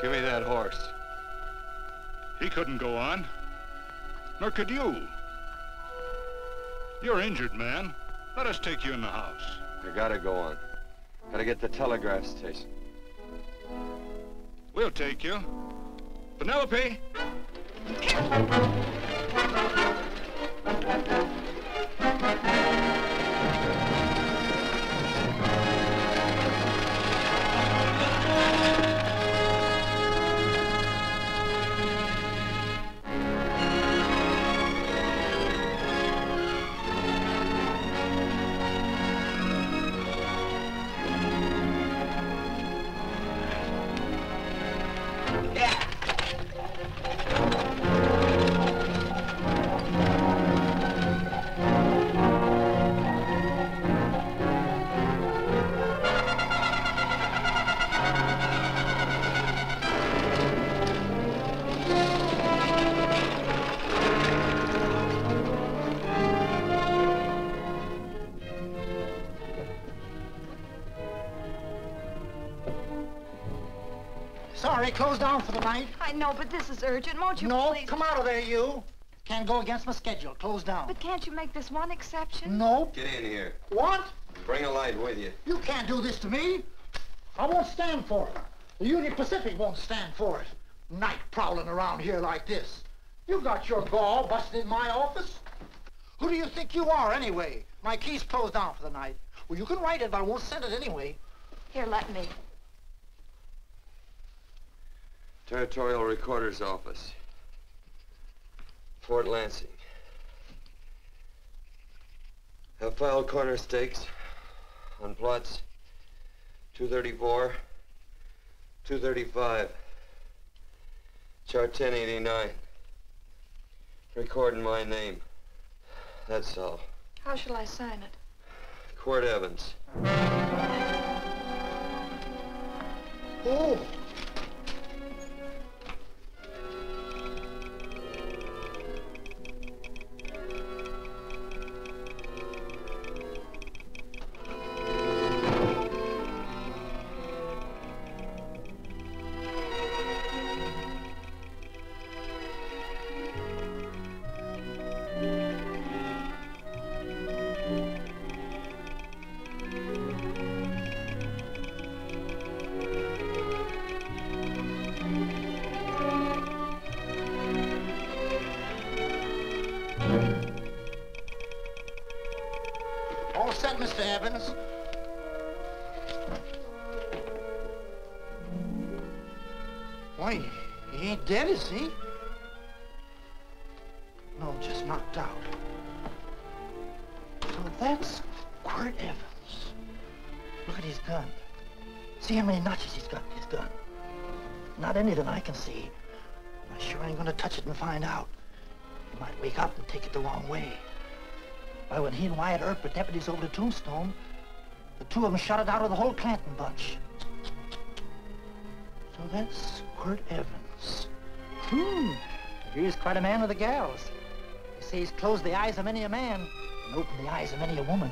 Give me that horse. He couldn't go on. Nor could you. You're injured, man. Let us take you in the house. I gotta go on. Gotta get to the telegraph station. We'll take you. Penelope! Sorry, closed down for the night. I know, but this is urgent. Won't you No, please? come out of there, you. Can't go against my schedule. Closed down. But can't you make this one exception? No. Get in here. What? Bring a light with you. You can't do this to me. I won't stand for it. The Union Pacific won't stand for it. Night prowling around here like this. You got your gall busting in my office? Who do you think you are, anyway? My key's closed down for the night. Well, you can write it, but I won't send it anyway. Here, let me. Territorial Recorder's Office. Fort Lansing. Have filed corner stakes on plots 234, 235, chart 1089. Recording my name. That's all. How shall I sign it? Quirt Evans. Oh. All set, Mr. Evans. Why, he ain't dead, is he? No, just knocked out. So that's Quirt Evans. Look at his gun. See how many notches he's got in his gun. Not any that I can see. I sure ain't gonna touch it and find out. He might wake up and take it the wrong way. Why, when he and Wyatt Earp were deputies over to Tombstone, the two of them shot it out of the whole Clanton bunch. So that's Quirt Evans. He's quite a man with the gals. They say he's closed the eyes of many a man and opened the eyes of many a woman.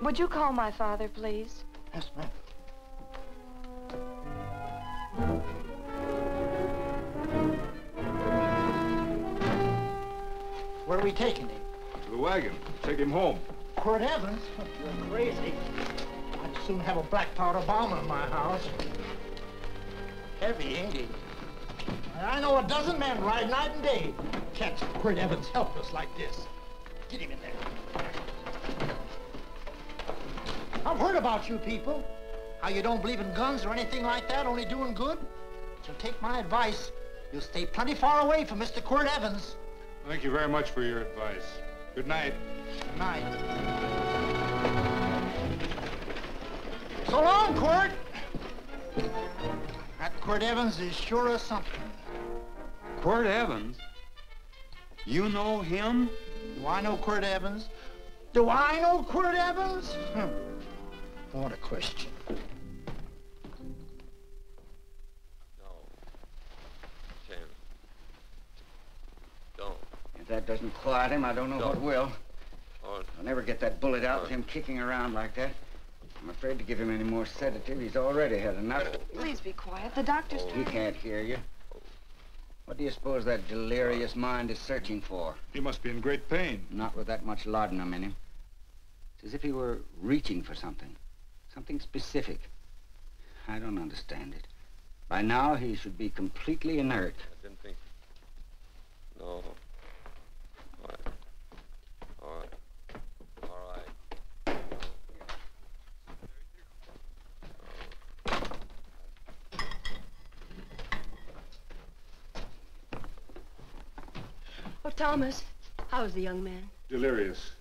Would you call my father, please? Yes, ma'am. Where are we taking him? To the wagon. Take him home. Quirt Evans? You're crazy. I'd soon have a black powder bomb in my house. Heavy, ain't he? I know a dozen men ride night and day. Catch Quirt Evans helpless like this. Get him in there. I've heard about you people. How you don't believe in guns or anything like that, only doing good. So take my advice. You'll stay plenty far away from Mr. Quirt Evans. Thank you very much for your advice. Good night. Good night. So long, Quirt. That Quirt Evans is sure a something. Quirt Evans? You know him? Do I know Quirt Evans? Do I know Quirt Evans? What a question. No. Tim. Don't. If that doesn't quiet him, I don't know what will. Oh. I'll never get that bullet out with him kicking around like that. I'm afraid to give him any more sedative. He's already had enough. Please be quiet. The doctor's He can't hear you. What do you suppose that delirious mind is searching for? He must be in great pain. Not with that much laudanum in him. It's as if he were reaching for something. Something specific. I don't understand it. By now, he should be completely inert. I didn't think... No. All right. All right. All right. Oh, Thomas, how's the young man? Delirious.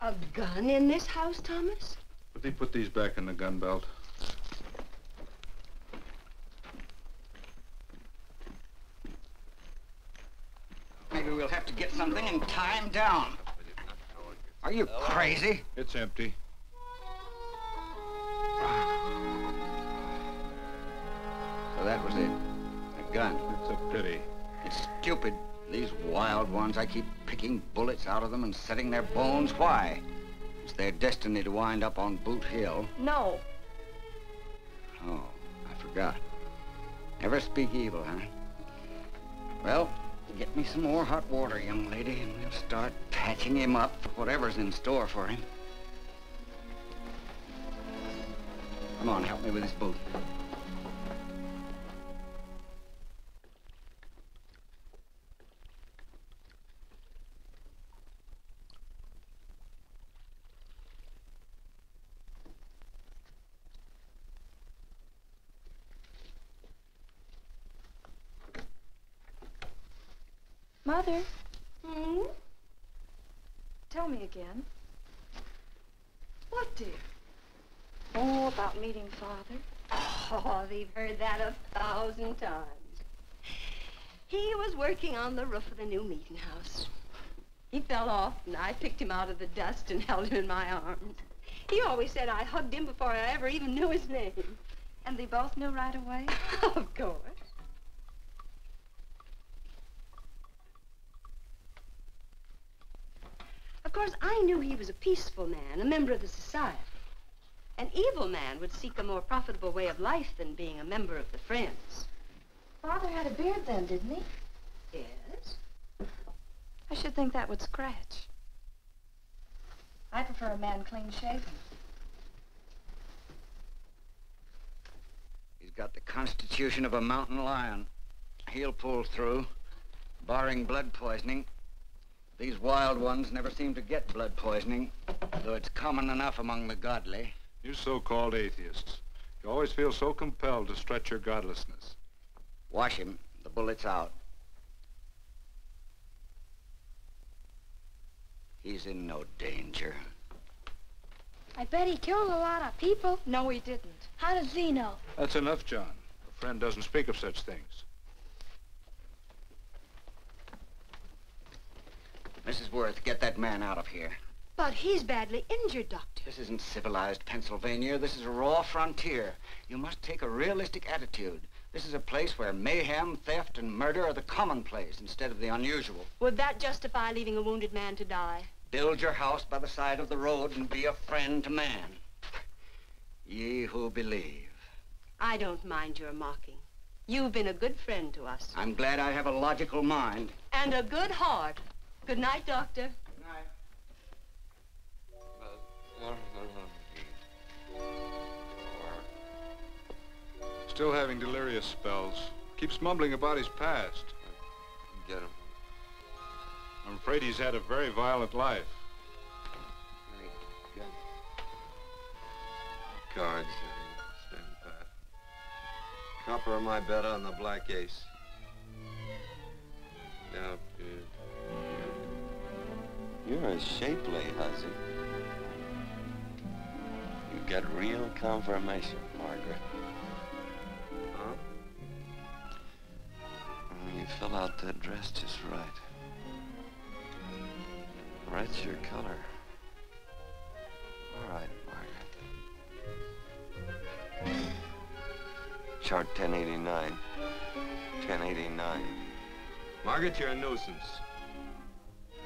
A gun in this house, Thomas? But they put these back in the gun belt. Maybe we'll have to get something and tie him down. Are you crazy? It's empty. So that was it. A gun. It's a pity. It's stupid. These wild ones, I keep picking bullets out of them and setting their bones. Why? It's their destiny to wind up on Boot Hill. No. Oh, I forgot. Never speak evil, huh? Well, get me some more hot water, young lady, and we'll start patching him up for whatever's in store for him. Come on, help me with this boot. Mother, Hmm? tell me again. What, dear? Oh, about meeting Father. Oh, they've heard that 1,000 times. He was working on the roof of the new meeting house. He fell off, and I picked him out of the dust and held him in my arms. He always said I hugged him before I ever even knew his name. And they both knew right away? Of course. Of course, I knew he was a peaceful man, a member of the society. An evil man would seek a more profitable way of life than being a member of the Friends. Father had a beard then, didn't he? Yes? I should think that would scratch. I prefer a man clean shaven. He's got the constitution of a mountain lion. He'll pull through, barring blood poisoning. These wild ones never seem to get blood poisoning, though it's common enough among the godly. You so-called atheists. You always feel so compelled to stretch your godlessness. Wash him. The bullet's out. He's in no danger. I bet he killed a lot of people. No, he didn't. How does he know? That's enough, John. A friend doesn't speak of such things. Mrs. Worth, get that man out of here. But he's badly injured, Doctor. This isn't civilized Pennsylvania. This is a raw frontier. You must take a realistic attitude. This is a place where mayhem, theft, and murder are the commonplace instead of the unusual. Would that justify leaving a wounded man to die? Build your house by the side of the road and be a friend to man. Ye who believe. I don't mind your mocking. You've been a good friend to us. I'm glad I have a logical mind. And a good heart. Good night, Doctor. Good night. Still having delirious spells. Keeps mumbling about his past. Get him. I'm afraid he's had a very violent life. Cards. Stand pat. Copper on my bet on the black ace. Now, you're a shapely hussy. You got real confirmation, Margaret. Huh? You fill out that dress just right. Red's your color. All right, Margaret. Chart 1089. 1089. Margaret, you're a nuisance.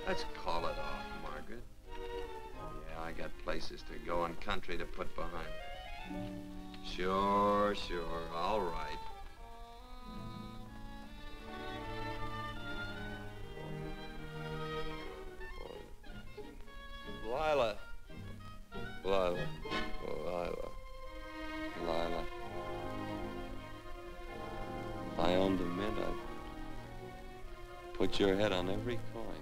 Let's call it off, Margaret. Yeah, I got places to go and country to put behind me. Sure, all right. Lila. If I owned a mint, I'd put your head on every coin.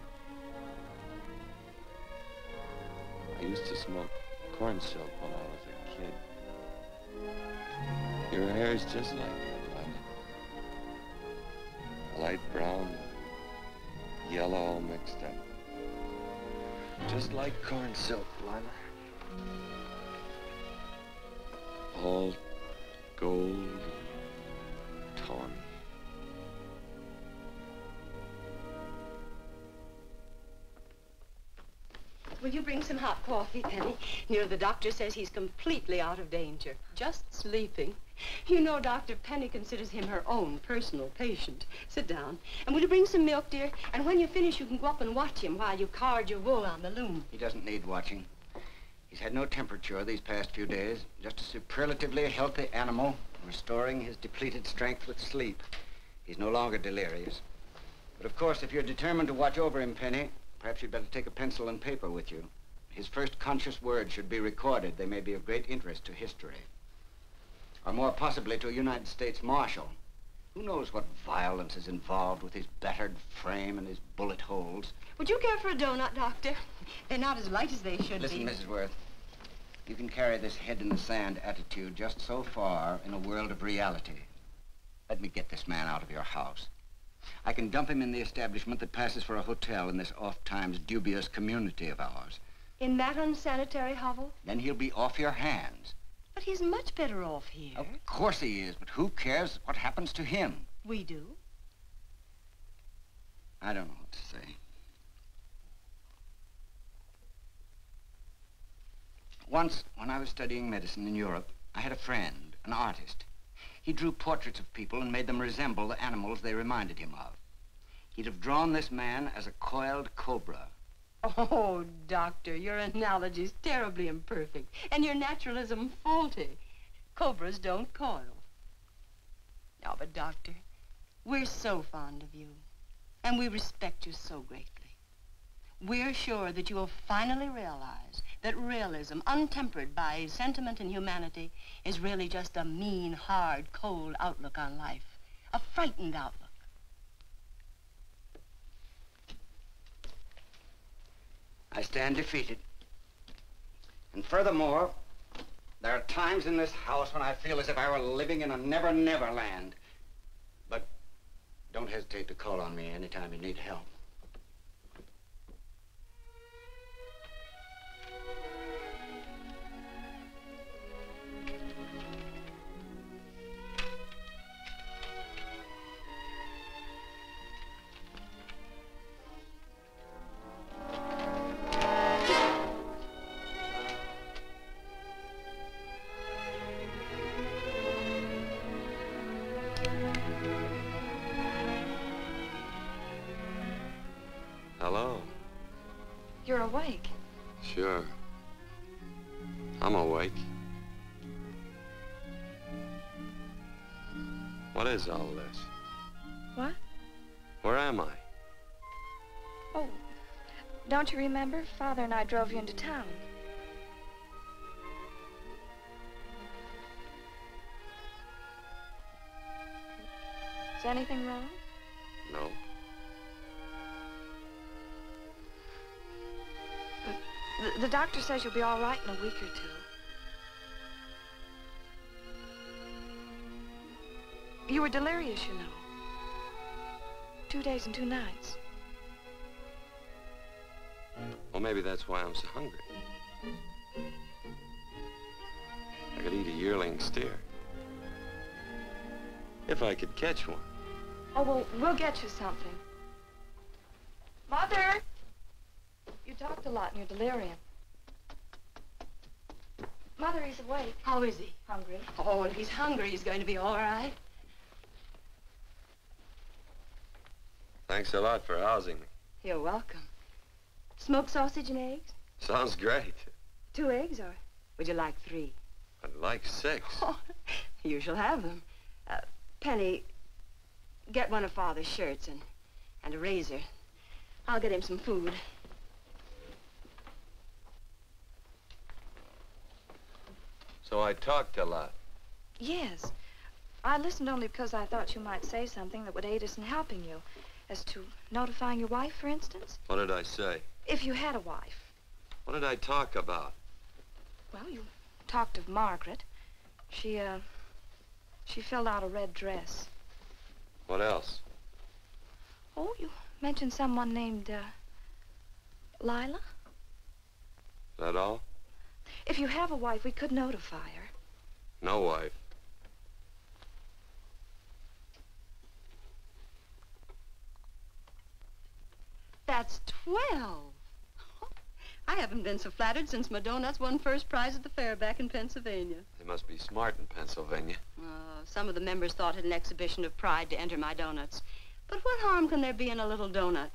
I used to smoke corn silk when I was a kid. Your hair's just like that, Lila. Light brown, yellow all mixed up. Just like corn silk, Lila. All gold, tawny. Will you bring some hot coffee, Penny? You know, the doctor says he's completely out of danger. Just sleeping. You know, Dr. Penny considers him her own personal patient. Sit down. And will you bring some milk, dear? And when you finish, you can go up and watch him while you card your wool on the loom. He doesn't need watching. He's had no temperature these past few days. Just a superlatively healthy animal, restoring his depleted strength with sleep. He's no longer delirious. But of course, if you're determined to watch over him, Penny, perhaps you'd better take a pencil and paper with you. His first conscious words should be recorded. They may be of great interest to history. Or more possibly to a United States Marshal. Who knows what violence is involved with his battered frame and his bullet holes. Would you care for a donut, Doctor? They're not as light as they should Listen, be. Mrs. Worth. You can carry this head-in-the-sand attitude just so far in a world of reality. Let me get this man out of your house. I can dump him in the establishment that passes for a hotel in this oft-times dubious community of ours. In that unsanitary hovel? Then he'll be off your hands. But he's much better off here. Of course he is, but who cares what happens to him? We do. I don't know what to say. Once, when I was studying medicine in Europe, I had a friend, an artist. He drew portraits of people and made them resemble the animals they reminded him of. He'd have drawn this man as a coiled cobra. Oh, Doctor, your analogy's terribly imperfect, and your naturalism faulty. Cobras don't coil. No, but Doctor, we're so fond of you, and we respect you so greatly. We're sure that you will finally realize that realism, untempered by sentiment and humanity, is really just a mean, hard, cold outlook on life. A frightened outlook. I stand defeated. And furthermore, there are times in this house when I feel as if I were living in a never-never land. But don't hesitate to call on me anytime you need help. Hello. You're awake. Sure. I'm awake. What is all this? What? Where am I? Oh, don't you remember? Father and I drove you into town. Is anything wrong? No. The doctor says you'll be all right in a week or two. You were delirious, you know. 2 days and 2 nights. Well, maybe that's why I'm so hungry. I could eat a yearling steer. If I could catch one. Oh, well, we'll get you something. Mother! You talked a lot in your delirium. Mother, he's awake. How is he? Hungry. Oh, if he's hungry, he's going to be all right. Thanks a lot for housing me. You're welcome. Smoked sausage and eggs? Sounds great. 2 eggs, or would you like 3? I'd like 6. Oh, you shall have them. Penny, get one of Father's shirts and a razor. I'll get him some food. So I talked a lot. Yes. I listened only because I thought you might say something that would aid us in helping you. As to notifying your wife, for instance. What did I say? If you had a wife. What did I talk about? Well, you talked of Margaret. She filled out a red dress. What else? Oh, you mentioned someone named, Lila? Is that all? If you have a wife, we could notify her. No wife. That's 12. I haven't been so flattered since my donuts won first prize at the fair back in Pennsylvania. They must be smart in Pennsylvania. Some of the members thought it an exhibition of pride to enter my donuts. But what harm can there be in a little donut?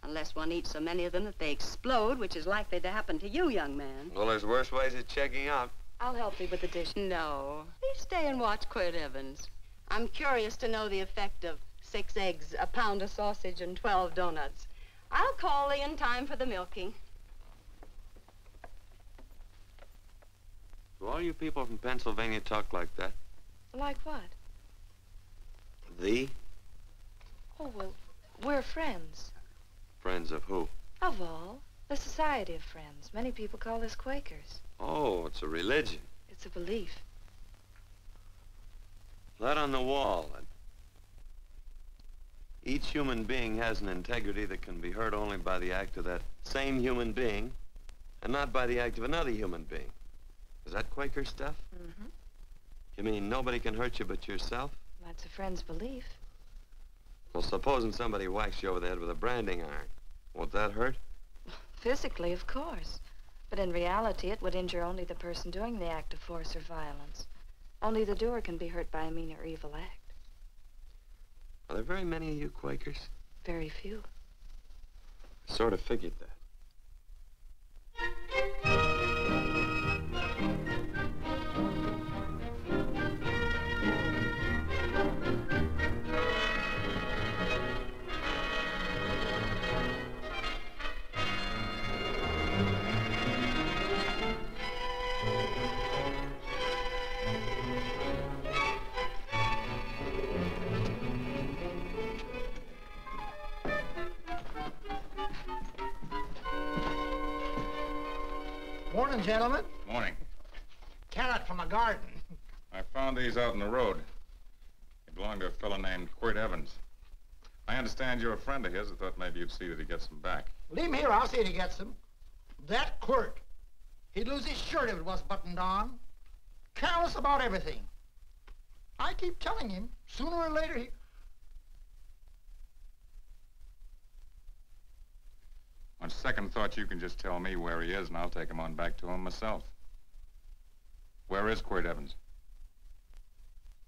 Unless one eats so many of them that they explode, which is likely to happen to you, young man. Well, there's worse ways of checking out. I'll help you with the dish. No. Please stay and watch Quirt Evans. I'm curious to know the effect of 6 eggs, a pound of sausage, and 12 donuts. I'll call Lee in time for the milking. Do all you people from Pennsylvania talk like that? Like what? Thee? Oh, well, we're friends. Friends of who? Of all. The Society of Friends. Many people call us Quakers. Oh, it's a religion. It's a belief. That on the wall. Each human being has an integrity that can be hurt only by the act of that same human being, and not by the act of another human being. Is that Quaker stuff? Mm-hmm. You mean nobody can hurt you but yourself? That's a friend's belief. Well, supposing somebody whacks you over the head with a branding iron. Won't that hurt? Physically, of course. But in reality, it would injure only the person doing the act of force or violence. Only the doer can be hurt by a mean or evil act. Are there very many of you Quakers? Very few. I sort of figured that. Morning, gentlemen. Morning. Carrot from a garden. I found these out in the road. They belong to a fellow named Quirt Evans. I understand you're a friend of his. I thought maybe you'd see that he gets them back. Leave him here, I'll see if he gets them. That Quirt, he'd lose his shirt if it was buttoned on. Careless about everything. I keep telling him, sooner or later he... On second thought, you can just tell me where he is, and I'll take him on back to him myself. Where is Quirt Evans?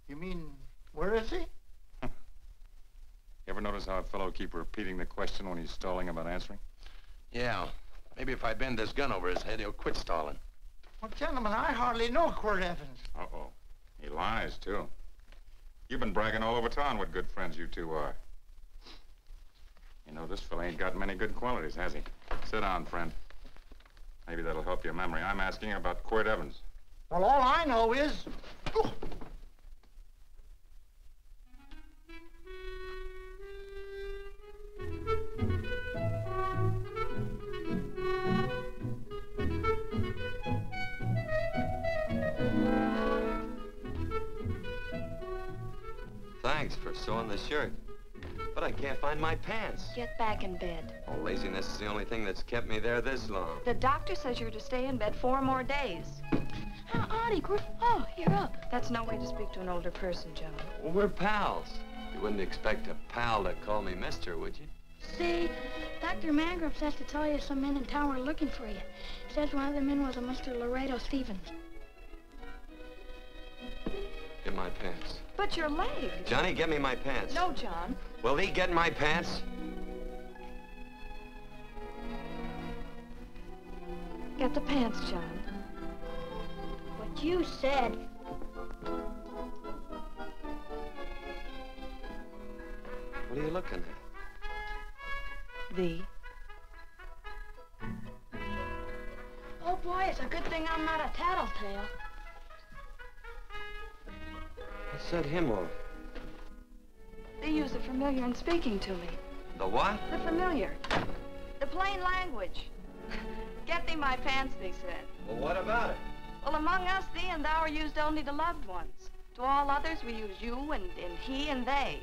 You mean, where is he? You ever notice how a fellow keep repeating the question when he's stalling about answering? Yeah. Maybe if I bend this gun over his head, he'll quit stalling. Well, gentlemen, I hardly know Quirt Evans. Uh-oh. He lies, too. You've been bragging all over town what good friends you two are. You know, this fella ain't got many good qualities, has he? Sit down, friend. Maybe that'll help your memory. I'm asking about Quirt Evans. Well, all I know is... Oh. Thanks for sewing the shirt. But I can't find my pants. Get back in bed. Oh, laziness is the only thing that's kept me there this long. The doctor says you're to stay in bed 4 more days. Auntie, oh, you're up. That's no way to speak to an older person, Joan. Well, we're pals. You wouldn't expect a pal to call me mister, would you? See, Dr. Mangrove says to tell you some men in town are looking for you. Says one of the men was a Mr. Laredo Stevens. Get my pants. But your leg. Johnny, get me my pants. No, John. Will he get my pants? Get the pants, John. What you said. What are you looking at? The. Oh, boy, it's a good thing I'm not a tattletale. What set him off? They use the familiar in speaking to me. The what? The familiar. The plain language. Get thee my pants, they said. Well, what about it? Well, among us, thee and thou are used only to loved ones. To all others, we use you and he and they.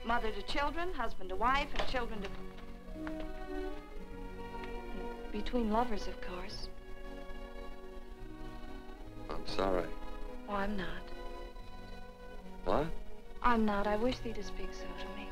Mother to children, husband to wife, and children to... Between lovers, of course. I'm sorry. Oh, I'm not. What? I'm not. I wish thee to speak so to me.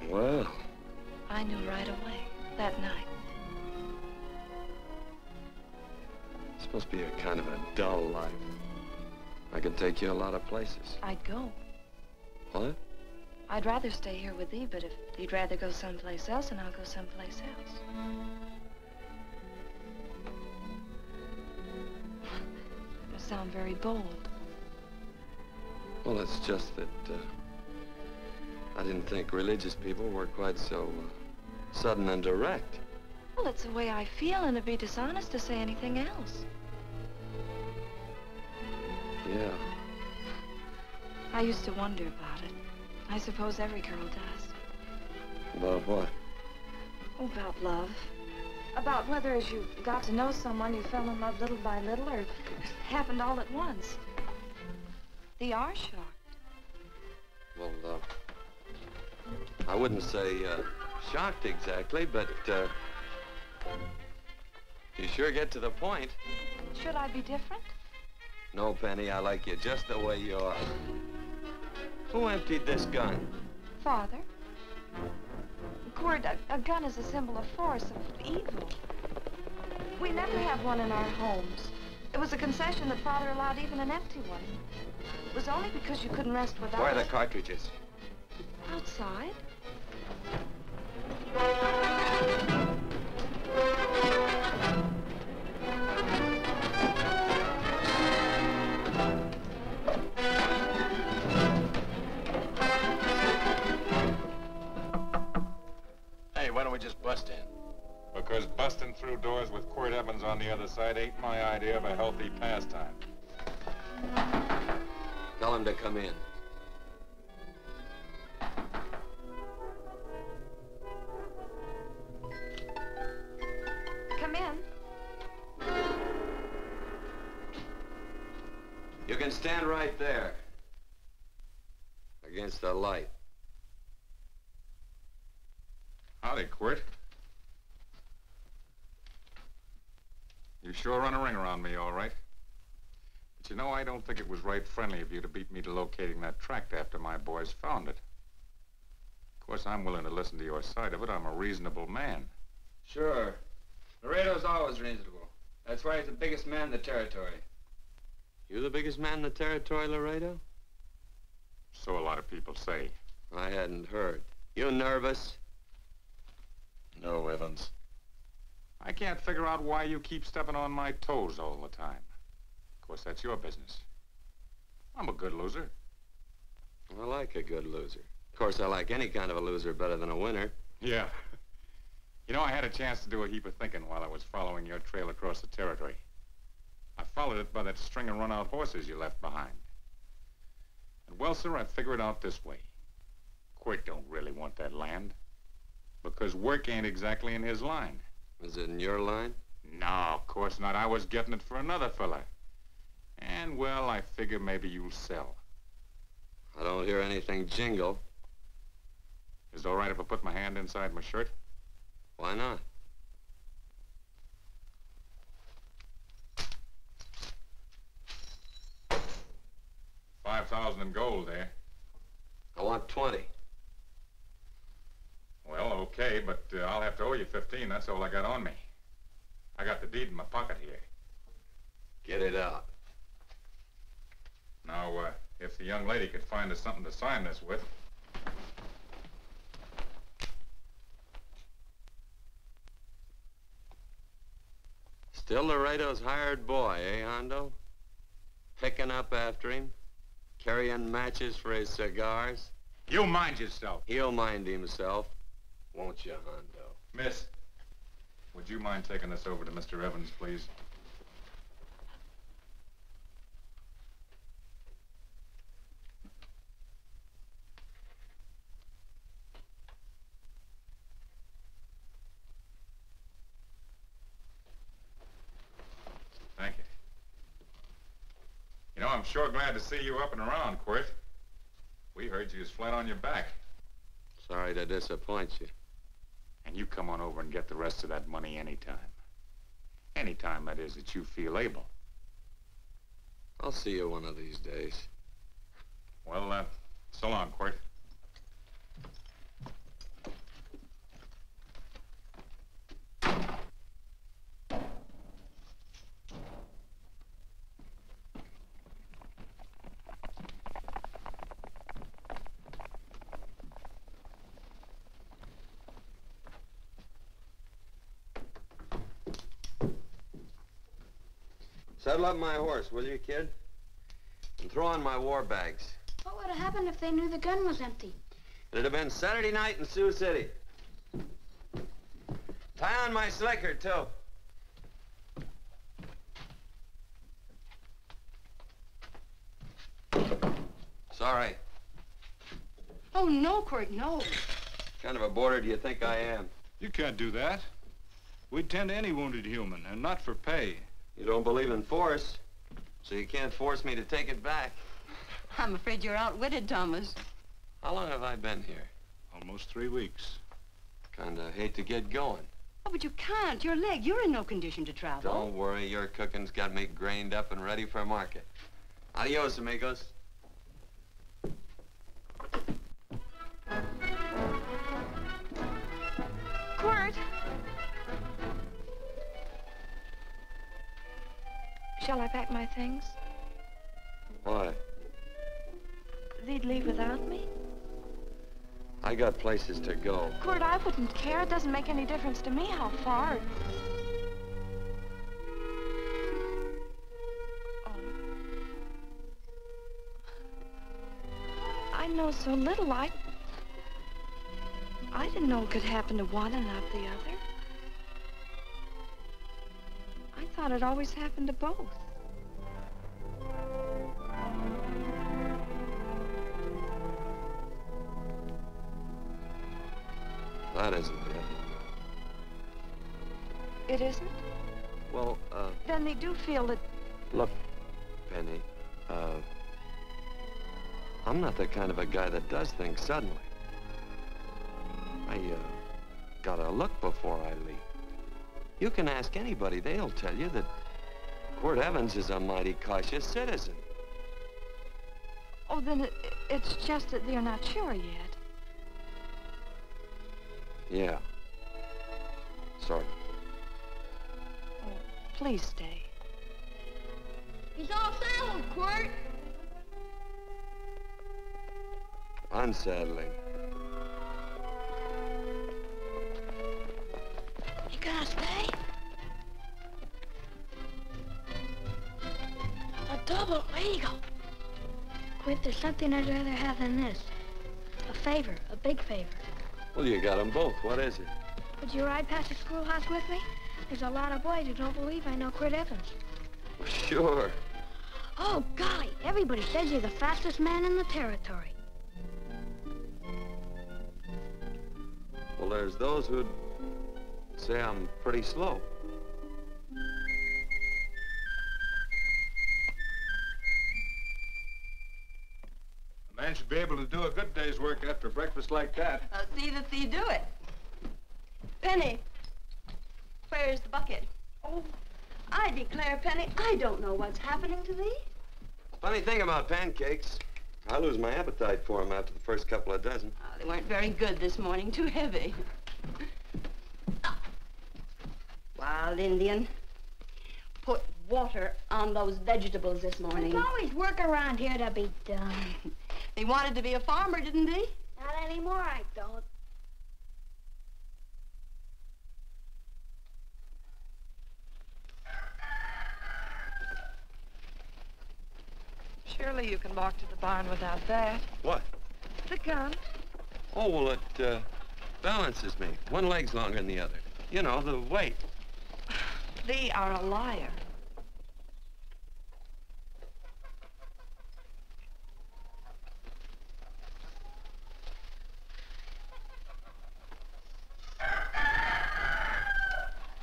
Well. I knew right away, that night. This must be a kind of a dull life. I can take you a lot of places. I'd go. What? I'd rather stay here with thee, but if you'd rather go someplace else, then I'll go someplace else. You sound very bold. Well, it's just that, I didn't think religious people were quite so, sudden and direct. Well, it's the way I feel, and it'd be dishonest to say anything else. Yeah. I used to wonder about it. I suppose every girl does. About what? Oh, about love. About whether as you got to know someone, you fell in love little by little, or it happened all at once. They are shocked. Well, I wouldn't say, shocked exactly, but, you sure get to the point. Should I be different? No, Penny, I like you just the way you are. Who emptied this gun? Father. Cord, a gun is a symbol of force, of evil. We never have one in our homes. It was a concession that Father allowed even an empty one. It was only because you couldn't rest without Where are it. the cartridges? Outside. Hey, why don't we just bust in? Because busting through doors with Quirt Evans on the other side ain't my idea of a healthy pastime. Tell him to come in. Come in. You can stand right there. Against the light. Howdy, Quirt. You sure run a ring around me, all right. But you know, I don't think it was right friendly of you to beat me to locating that tract after my boys found it. Of course, I'm willing to listen to your side of it. I'm a reasonable man. Sure. Laredo's always reasonable. That's why he's the biggest man in the territory. You the biggest man in the territory, Laredo? So a lot of people say. I hadn't heard. You nervous? No, Evans. I can't figure out why you keep stepping on my toes all the time. Of course, that's your business. I'm a good loser. I like a good loser. Of course, I like any kind of a loser better than a winner. Yeah. You know, I had a chance to do a heap of thinking while I was following your trail across the territory. I followed it by that string of run-out horses you left behind. And, well, sir, I figure it out this way. Quirt don't really want that land. Because work ain't exactly in his line. Is it in your line? No, of course not. I was getting it for another fella. And, well, I figure maybe you'll sell. I don't hear anything jingle. Is it all right if I put my hand inside my shirt? Why not? $5,000 in gold there. I want 20. Well, okay, but I'll have to owe you 15. That's all I got on me. I got the deed in my pocket here. Get it out. Now, if the young lady could find us something to sign this with. Still Laredo's hired boy, eh, Hondo? Picking up after him, carrying matches for his cigars. You mind yourself. He'll mind himself, won't you, Hondo? Miss, would you mind taking this over to Mr. Evans, please? Thank you. You know, I'm sure glad to see you up and around, Quirt. We heard you was flat on your back. Sorry to disappoint you. And you come on over and get the rest of that money anytime. Anytime, that is, that you feel able. I'll see you one of these days. Well, so long, Quirt. Saddle up my horse, will you, kid? And throw on my war bags. What would have happened if they knew the gun was empty? It'd have been Saturday night in Sioux City. Tie on my slicker, too. Sorry. Oh, no, Quirt, no. What kind of a boarder do you think I am? You can't do that. We'd tend to any wounded human, and not for pay. You don't believe in force, so you can't force me to take it back. I'm afraid you're outwitted, Thomas. How long have I been here? Almost 3 weeks. Kinda hate to get going. Oh, but you can't. Your leg, you're in no condition to travel. Don't worry, your cooking's got me grained up and ready for market. Adios, amigos. Quirt! Shall I pack my things? Why? They'd leave without me? I got places to go. Quirt, I wouldn't care. It doesn't make any difference to me how far. Oh. I know so little. I didn't know it could happen to one and not the other. I thought it always happened to both. That isn't it. It isn't? Well, Then they do feel that... look, Penny, I'm not the kind of a guy that does things suddenly. I, gotta look before I leave. You can ask anybody, they'll tell you that Quirt Evans is a mighty cautious citizen. Oh, then it's just that they're not sure yet. Yeah. Sort of. Oh, please stay. He's all settled, Quirt. Unsettling. You gonna stay? A double eagle. Quit, there's something I'd rather have than this. A favor, a big favor. Well, you got them both. What is it? Would you ride past the schoolhouse with me? There's a lot of boys who don't believe I know Quirt Evans. Sure. Oh, golly, everybody says you're the fastest man in the territory. Well, there's those who'd say I'm pretty slow. The man should be able to do a good day's work after breakfast like that. I'll see that you do it. Penny, where's the bucket? Oh, I declare, Penny, I don't know what's happening to thee. Funny thing about pancakes, I lose my appetite for them after the first couple of dozen. Oh, they weren't very good this morning, too heavy. Wild Indian, put water on those vegetables this morning. There's always work around here to be done. He wanted to be a farmer, didn't he? Not anymore, I don't. Surely you can walk to the barn without that. What? The gun. Oh, well, it balances me. One leg's longer than the other. You know, the weight. Thee are a liar.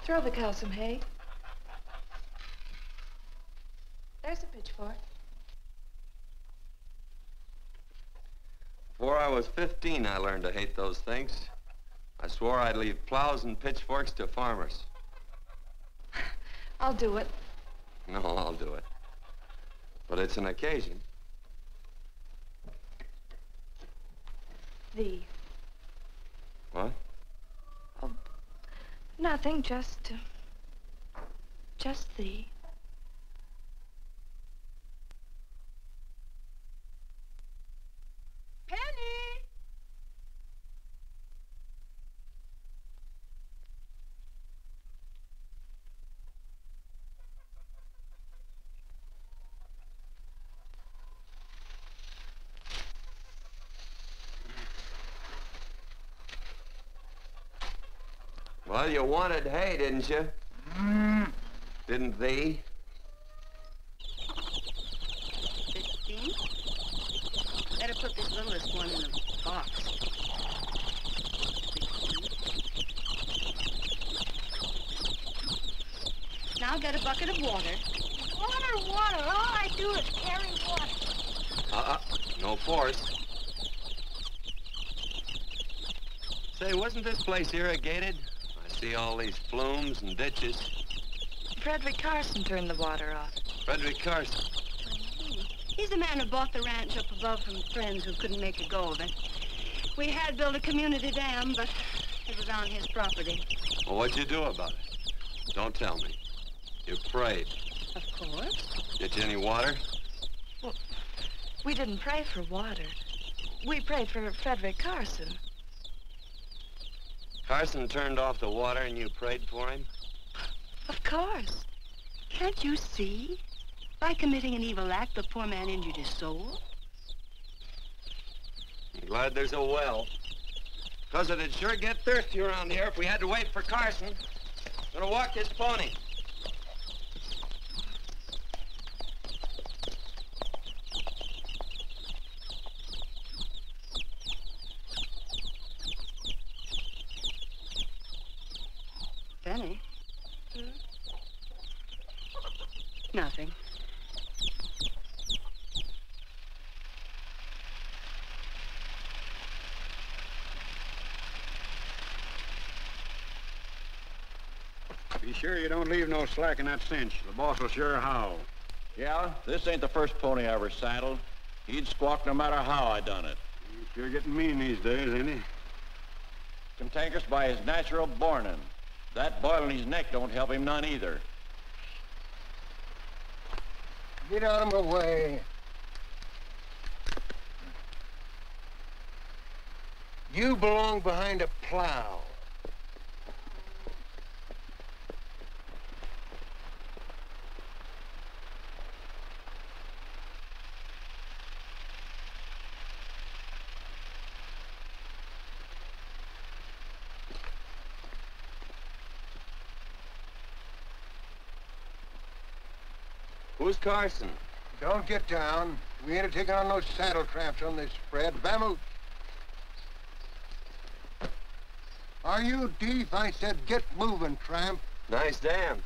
Throw the cow some hay. There's a pitchfork. Before I was 15, I learned to hate those things. I swore I'd leave plows and pitchforks to farmers. I'll do it. No, I'll do it. But it's an occasion. Thee. What? Oh, nothing, just thee. Penny! Well, you wanted hay, didn't you? Didn't thee? 15? Better put this littlest one in a box. 16. Now get a bucket of water. Water, water. All I do is carry water. No force. Say, wasn't this place irrigated? I see all these flumes and ditches. Frederick Carson turned the water off. Frederick Carson. He's the man who bought the ranch up above from friends who couldn't make a go of it. We had built a community dam, but it was on his property. Well, what'd you do about it? Don't tell me. You prayed. Of course. Get you any water? Well, we didn't pray for water. We prayed for Frederick Carson. Carson turned off the water and you prayed for him? Of course. Can't you see? By committing an evil act, the poor man injured his soul. I'm glad there's a well. Because it'd sure get thirsty around here if we had to wait for Carson. Gonna walk his pony. Benny? Nothing. Be sure you don't leave no slack in that cinch. The boss will sure howl. Yeah, this ain't the first pony I ever saddled. He'd squawk no matter how I done it. He's sure getting mean these days, ain't he? Cantankerous by his natural bornin'. That boil in his neck don't help him none either. Get out of my way. You belong behind a plow. Who's Carson? Don't get down. We ain't taking on no saddle tramps on this spread. Vamoose. Are you deef? I said get moving, tramp. Nice dam.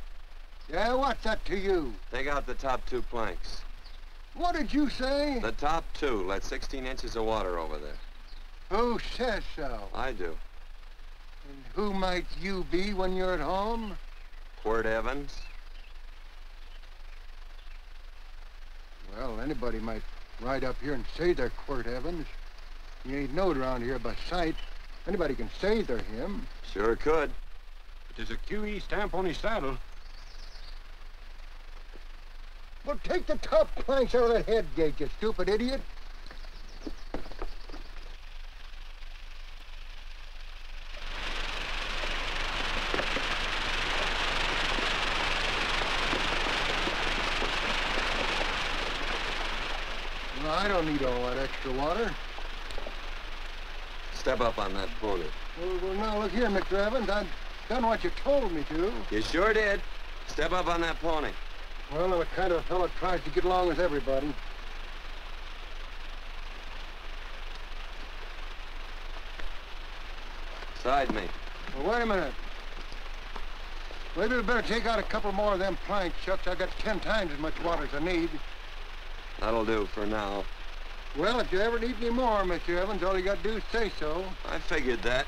Yeah, what's that to you? Take out the top two planks. What did you say? The top two let 16 inches of water over there. Who says so? I do. And who might you be when you're at home? Quirt Evans. Well, anybody might ride up here and say they're Quirt Evans. He ain't knowed around here by sight. Anybody can say they're him. Sure could. But there's a QE stamp on his saddle. Well, take the top planks out of that head gate, you stupid idiot. Well, I don't need all that extra water. Step up on that pony. Well, now, look here, Mr. Evans. I've done what you told me to. You sure did. Step up on that pony. Well, I'm the kind of fellow tries to get along with everybody. Side me. Well, wait a minute. Maybe we better take out a couple more of them planks, Shucks. I got 10 times as much water as I need. That'll do for now. Well, if you ever need any more, Mr. Evans, all you got to do is say so. I figured that.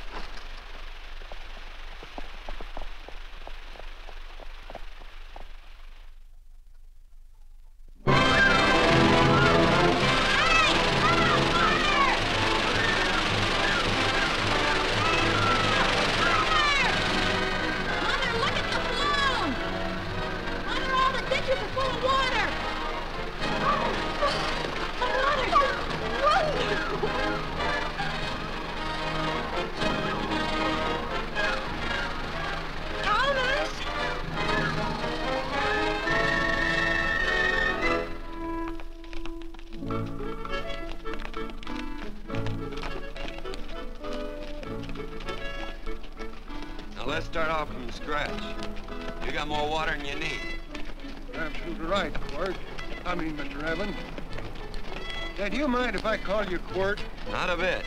Now let's start off from scratch. You got more water than you need. You're absolutely right, Quirt. I mean, Mr. Evans. Now, do you mind if I call you Quirt? Not a bit.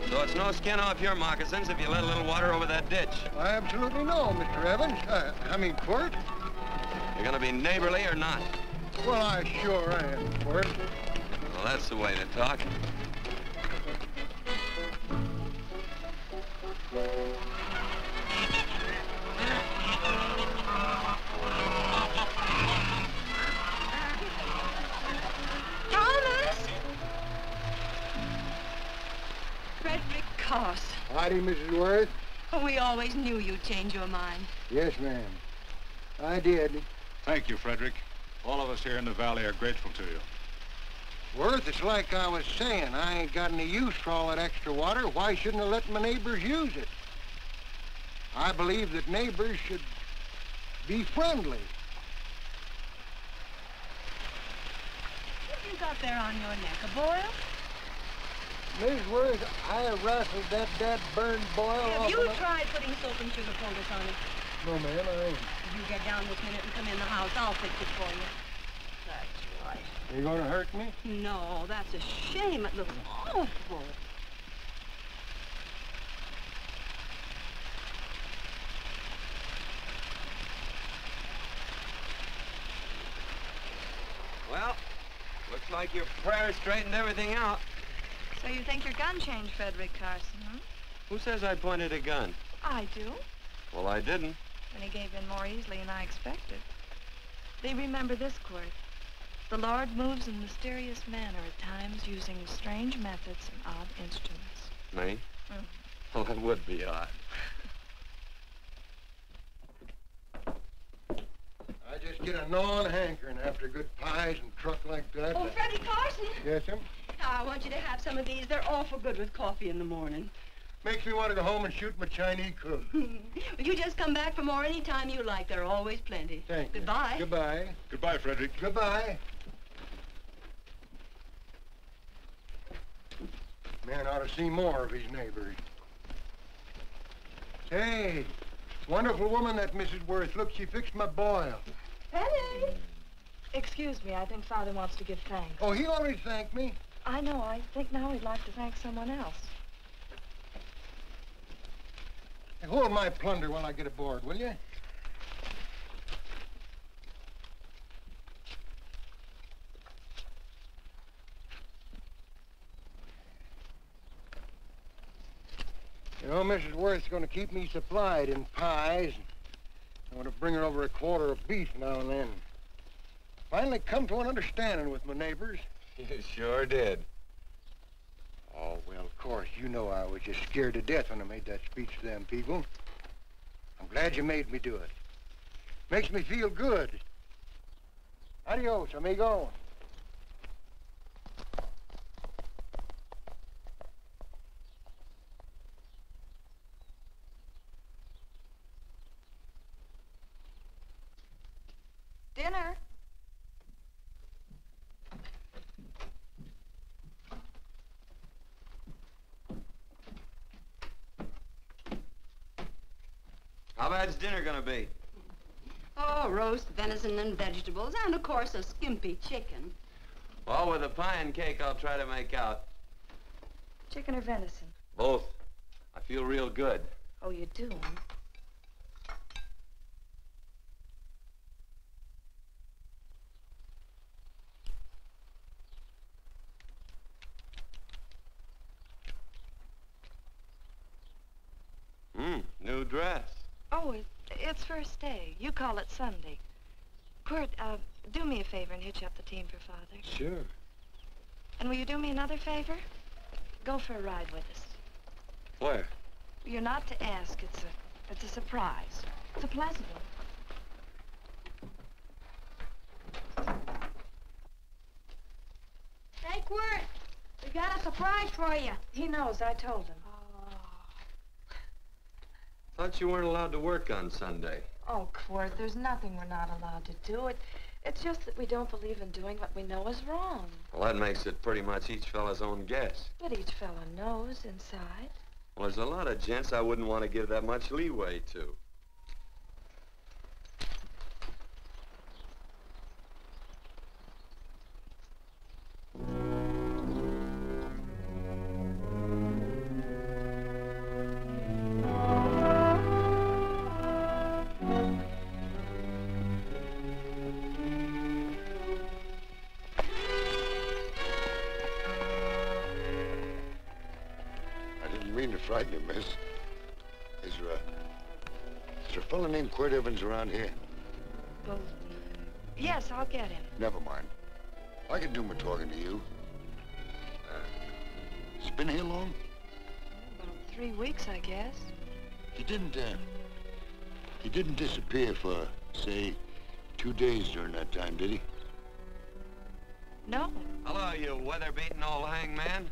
So it's no skin off your moccasins if you let a little water over that ditch. I absolutely know, Mr. Evans. I mean, Quirt. You're gonna be neighborly or not? Well, I sure am, Quirt. Well, that's the way to talk. Frederick Carson. Howdy, Mrs. Worth. Oh, we always knew you'd change your mind. Yes, ma'am. I did. Thank you, Frederick. All of us here in the valley are grateful to you. Worth, it's like I was saying. I ain't got any use for all that extra water. Why shouldn't I let my neighbors use it? I believe that neighbors should be friendly. What you got there on your neck, a boil? Miss Worth, I rustled that burned boil Have off you of tried putting soap and sugar poultice on it? No, ma'am, I ain't. If you get down this minute and come in the house, I'll fix it for you. That's right. You gonna hurt me? No, that's a shame. It looks awful. Well, looks like your prayer straightened everything out. So you think your gun changed Frederick Carson, huh? Who says I pointed a gun? I do. Well, I didn't. And he gave in more easily than I expected. They remember this, Quirt. The Lord moves in mysterious manner at times using strange methods and odd instruments. Me? Mhm. Well, that would be odd. I just get a gnawing hankering after good pies and truck like that. Oh, Freddie Carson. Yes, ma'am? I want you to have some of these. They're awful good with coffee in the morning. Makes me want to go home and shoot my Chinese cook. You just come back for more any time you like. There are always plenty. Thank you. Goodbye. Goodbye. Goodbye, Frederick. Goodbye. Man ought to see more of his neighbors. Say, wonderful woman, that Mrs. Worth. Look, she fixed my boil. Penny! Excuse me, I think Father wants to give thanks. Oh, he already thanked me. I know. I think now he'd like to thank someone else. Hey, hold my plunder while I get aboard, will you? You know, Mrs. Worth's going to keep me supplied in pies. I want to bring her over a quarter of beef now and then. Finally come to an understanding with my neighbors. You sure did. Oh, well, of course, you know I was just scared to death when I made that speech to them people. I'm glad you made me do it. Makes me feel good. Adios, amigo. Dinner. How bad's dinner gonna be? Oh, roast venison and vegetables, and of course a skimpy chicken. Well, with a pie and cake, I'll try to make out. Chicken or venison? Both. I feel real good. Oh, you do? New dress. Oh, it's first day. You call it Sunday. Quirt, do me a favor and hitch up the team for Father. Sure. And will you do me another favor? Go for a ride with us. Where? You're not to ask. It's a surprise. It's a pleasant one. Hey, Quirt, we got a surprise for you. He knows. I told him. Thought you weren't allowed to work on Sunday. Oh, Quirt, there's nothing we're not allowed to do. It's just that we don't believe in doing what we know is wrong. Well, that makes it pretty much each fella's own guess. But each fella knows inside. Well, there's a lot of gents I wouldn't want to give that much leeway to. Frighten you, miss. Is there a fella named Quirt Evans around here? Well, yes, I'll get him. Never mind. I can do my talking to you. He's been here long? About 3 weeks, I guess. He didn't disappear for, say, 2 days during that time, did he? No. Hello, you weather-beaten old hangman.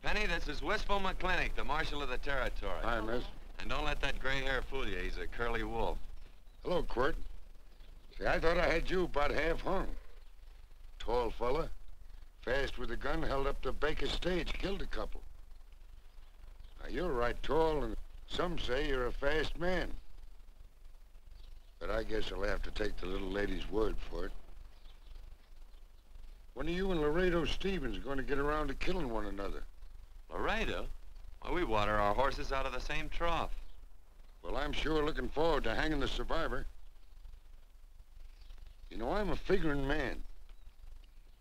Penny, this is Wistful McClintock, the Marshal of the Territory. Hi, miss. And don't let that gray hair fool you. He's a curly wolf. Hello, Quirt. See, I thought I had you about half hung. Tall fella, fast with a gun, held up the Baker stage, killed a couple. Now, you're right tall, and some say you're a fast man. But I guess I'll have to take the little lady's word for it. When are you and Laredo Stevens going to get around to killing one another? Laredo? Well, we water our horses out of the same trough. Well, I'm sure looking forward to hanging the survivor. You know, I'm a figuring man.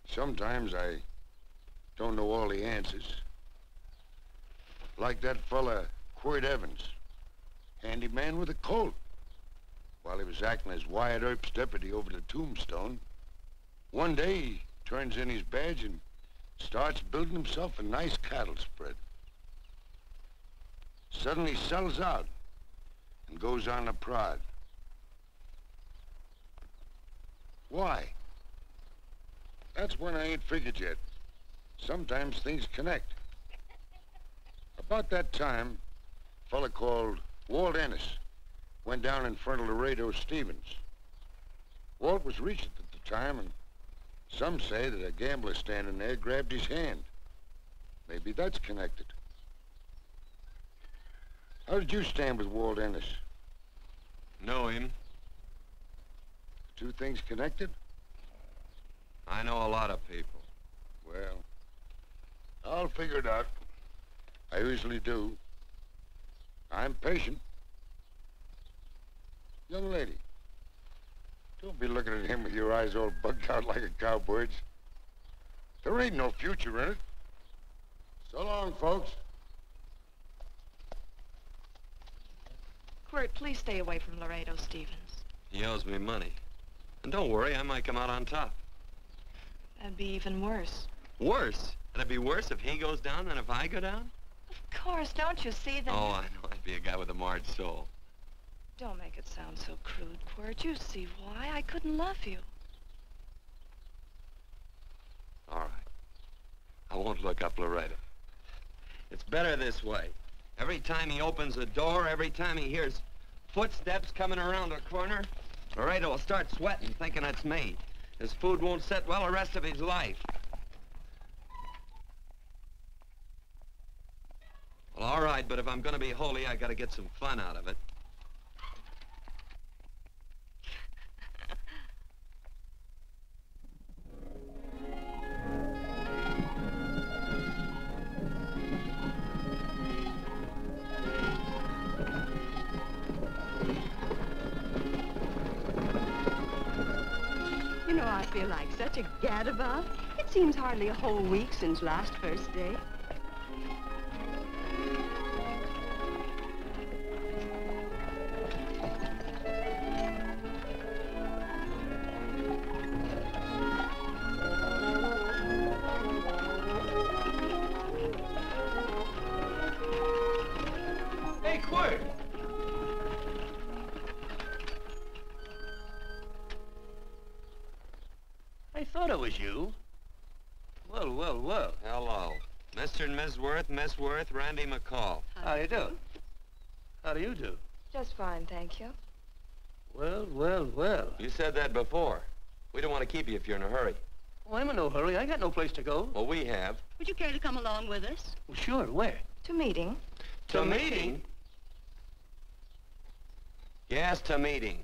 Sometimes I don't know all the answers. Like that fella, Quirt Evans. Handyman with a Colt. While he was acting as Wyatt Earp's deputy over the Tombstone, one day he turns in his badge and starts building himself a nice cattle spread. Suddenly sells out and goes on a prod. Why? That's when I ain't figured yet. Sometimes things connect. About that time, a fella called Walt Ennis went down in front of Laredo Stevens. Walt was Regent at the time, and some say that a gambler standing there grabbed his hand. Maybe that's connected. How did you stand with Walt Ennis? Know him. Two things connected? I know a lot of people. Well, I'll figure it out. I usually do. I'm patient. Young lady, don't be looking at him with your eyes all bugged out like a cowbird's. There ain't no future in it. So long, folks. Quirt, please stay away from Laredo Stevens. He owes me money. And don't worry, I might come out on top. That'd be even worse. Worse? It'd be worse if he goes down than if I go down? Of course, don't you see that? Oh, I know. I'd be a guy with a marred soul. Don't make it sound so crude, Quirt. You see why I couldn't love you. All right. I won't look up Laredo. It's better this way. Every time he opens a door, every time he hears footsteps coming around a corner, Laredo will start sweating, thinking it's me. His food won't sit well the rest of his life. Well, all right, but if I'm gonna be holy, I gotta get some fun out of it. You know, I feel like such a gadabout. It seems hardly a whole week since last first day. Hey, Quirt! I thought it was you. Well, well, well. Hello. Mr. and Miss Worth, Randy McCall. How do you do? How do you do? Just fine, thank you. Well, well, well. You said that before. We don't want to keep you if you're in a hurry. Oh, I'm in no hurry. I got no place to go. Well, we have. Would you care to come along with us? Well, sure. Where? To meeting. To meeting? Yes, to meeting.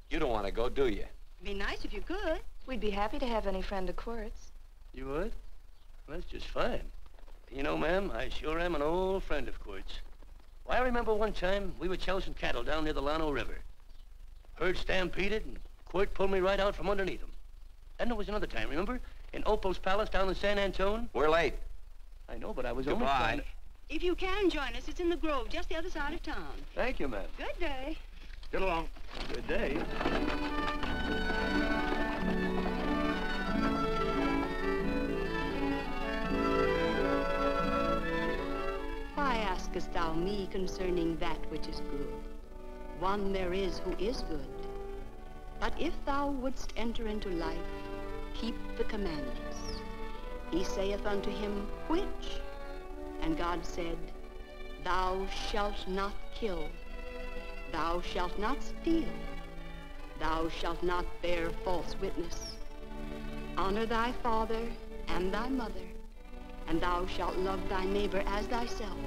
You don't want to go, do you? Be nice if you could. We'd be happy to have any friend of Quirt's. You would? Well, that's just fine. You know, ma'am, I sure am an old friend of Quirt's. Why, I remember one time we were chousing cattle down near the Llano River. Herd stampeded, and Quirt pulled me right out from underneath him. Then there was another time, remember? In Opal's Palace down in San Antone? We're late. I know, but I was only Goodbye. trying to... If you can join us, it's in the Grove, just the other side of town. Thank you, ma'am. Good day. Get along. Good day. Why askest thou me concerning that which is good? One there is who is good. But if thou wouldst enter into life, keep the commandments. He saith unto him, which? And God said, thou shalt not kill. Thou shalt not steal. Thou shalt not bear false witness. Honor thy father and thy mother, and thou shalt love thy neighbor as thyself.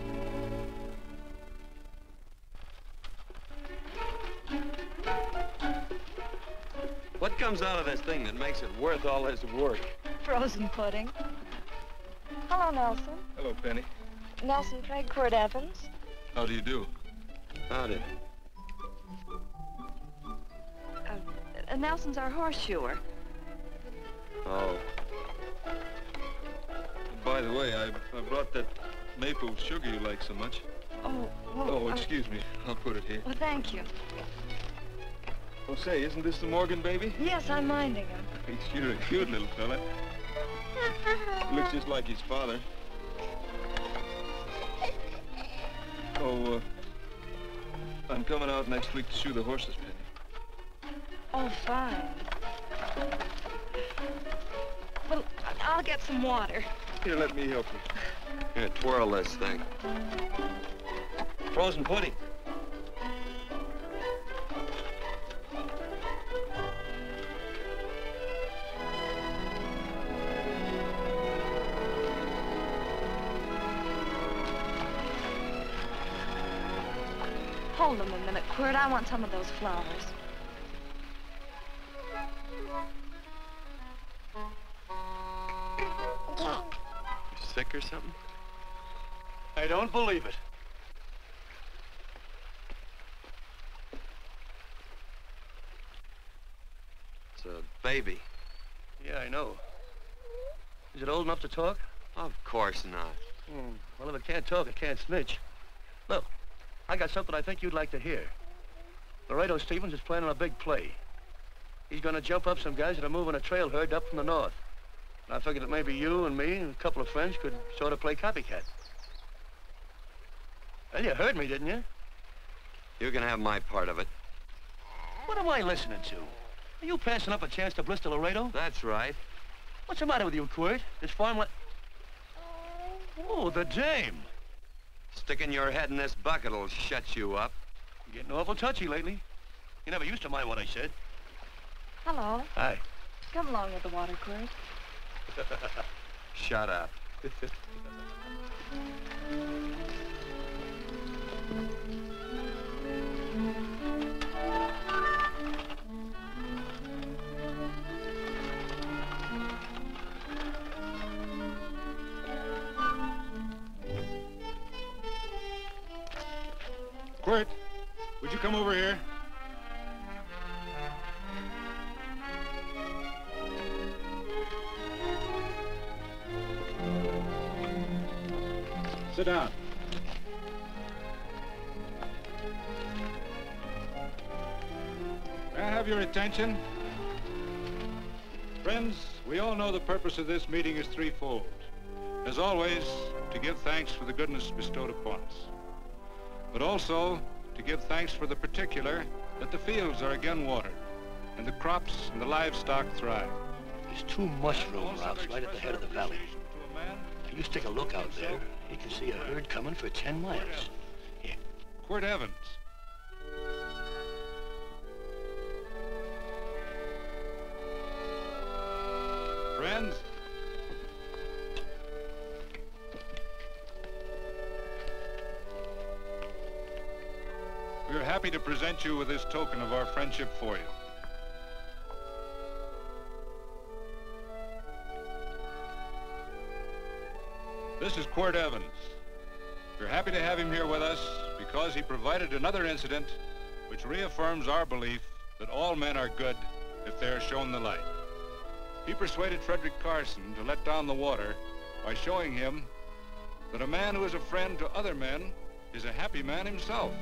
What comes out of this thing that makes it worth all this work? Frozen pudding. Hello, Nelson. Hello, Penny. Nelson Craig, Quirt Evans. How do you do? Howdy. Nelson's our horseshoer. Oh. By the way, I brought that maple sugar you like so much. Oh, well, Oh, excuse me. I'll put it here. Well, thank you. Oh, say, isn't this the Morgan baby? Yes, I'm minding him. He's sure a cute little fella. Looks just like his father. Oh, I'm coming out next week to shoe the horses, Penny. Oh, fine. Well, I'll get some water. Here, let me help you. Here, twirl this thing. Frozen pudding. Hold them a minute, Quirt. I want some of those flowers. You sick or something? I don't believe it. It's a baby. Yeah, I know. Is it old enough to talk? Of course not. Well, if it can't talk, it can't snitch. Look, I got something I think you'd like to hear. Laredo Stevens is planning a big play. He's gonna jump up some guys that are moving a trail herd up from the north. And I figured that maybe you and me and a couple of friends could sort of play copycat. Well, you heard me, didn't you? You can have my part of it. What am I listening to? Are you passing up a chance to blister Laredo? That's right. What's the matter with you, Quirt? This farmland... Oh, the dame. Sticking your head in this bucket'll shut you up. You're getting awful touchy lately. You never used to mind what I said. Hello. Hi. Come along with the water, Quirt. Shut up. Quirt, would you come over here? Sit down. May I have your attention? Friends, we all know the purpose of this meeting is threefold. As always, to give thanks for the goodness bestowed upon us, but also to give thanks for the particular that the fields are again watered and the crops and the livestock thrive. There's 2 mushroom rocks right at the head of the valley. If you stick a look out there, you can see a herd coming for 10 miles. Here. Quirt Evans. Friends, we are happy to present you with this token of our friendship for you. This is Quirt Evans. We're happy to have him here with us because he provided another incident which reaffirms our belief that all men are good if they are shown the light. He persuaded Frederick Carson to let down the water by showing him that a man who is a friend to other men is a happy man himself.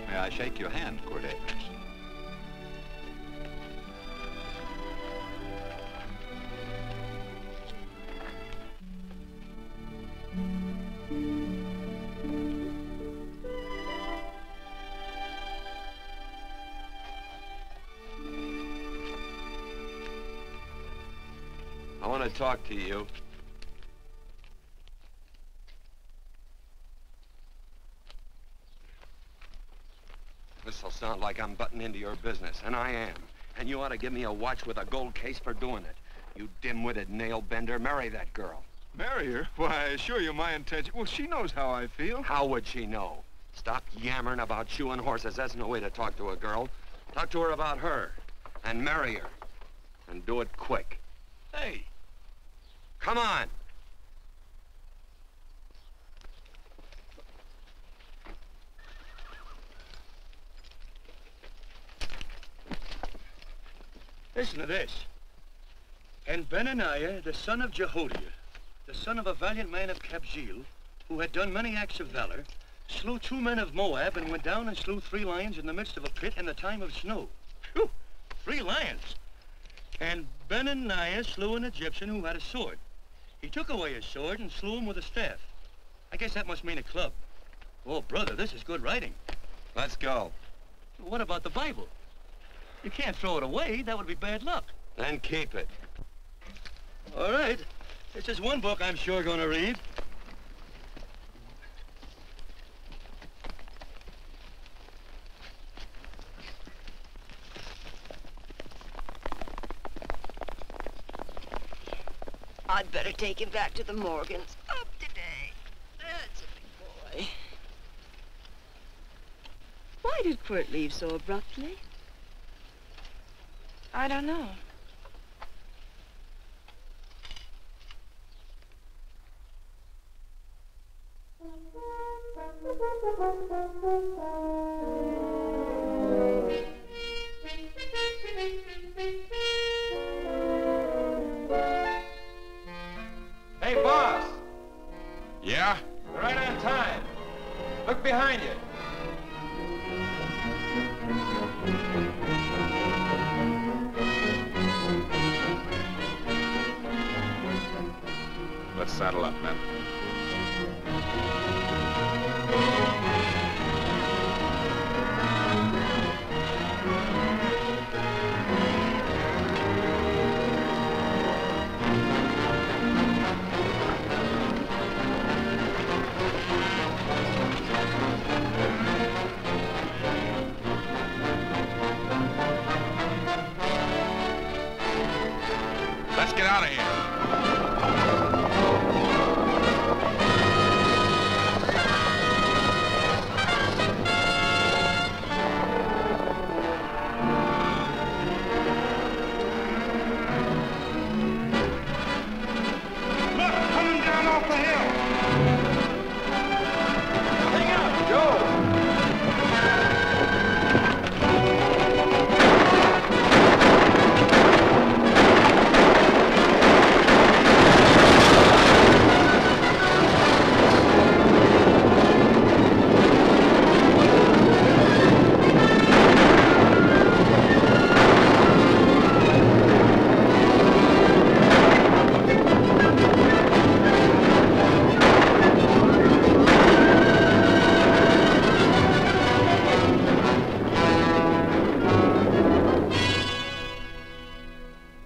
May I shake your hand, Quirt Evans? I want to talk to you. This'll sound like I'm butting into your business, and I am. And you ought to give me a watch with a gold case for doing it. You dim-witted nail-bender, marry that girl. Marry her? Why, I assure you my intention... Well, she knows how I feel. How would she know? Stop yammering about shoeing horses. That's no way to talk to a girl. Talk to her about her, and marry her. And do it quick. Hey. Come on. Listen to this. And Benaniah, the son of Jehoiada, the son of a valiant man of Kabzeel, who had done many acts of valor, slew 2 men of Moab and went down and slew 3 lions in the midst of a pit in the time of snow. Phew! 3 lions. And Benaniah slew an Egyptian who had a sword. He took away his sword and slew him with a staff. I guess that must mean a club. Oh, brother, this is good writing. Let's go. What about the Bible? You can't throw it away. That would be bad luck. Then keep it. All right. This is one book I'm sure going to read. I'd better take him back to the Morgans. Up today. That's a big boy. Why did Quirt leave so abruptly? I don't know. time. Look behind you. Let's saddle up, men. Let's get out of here.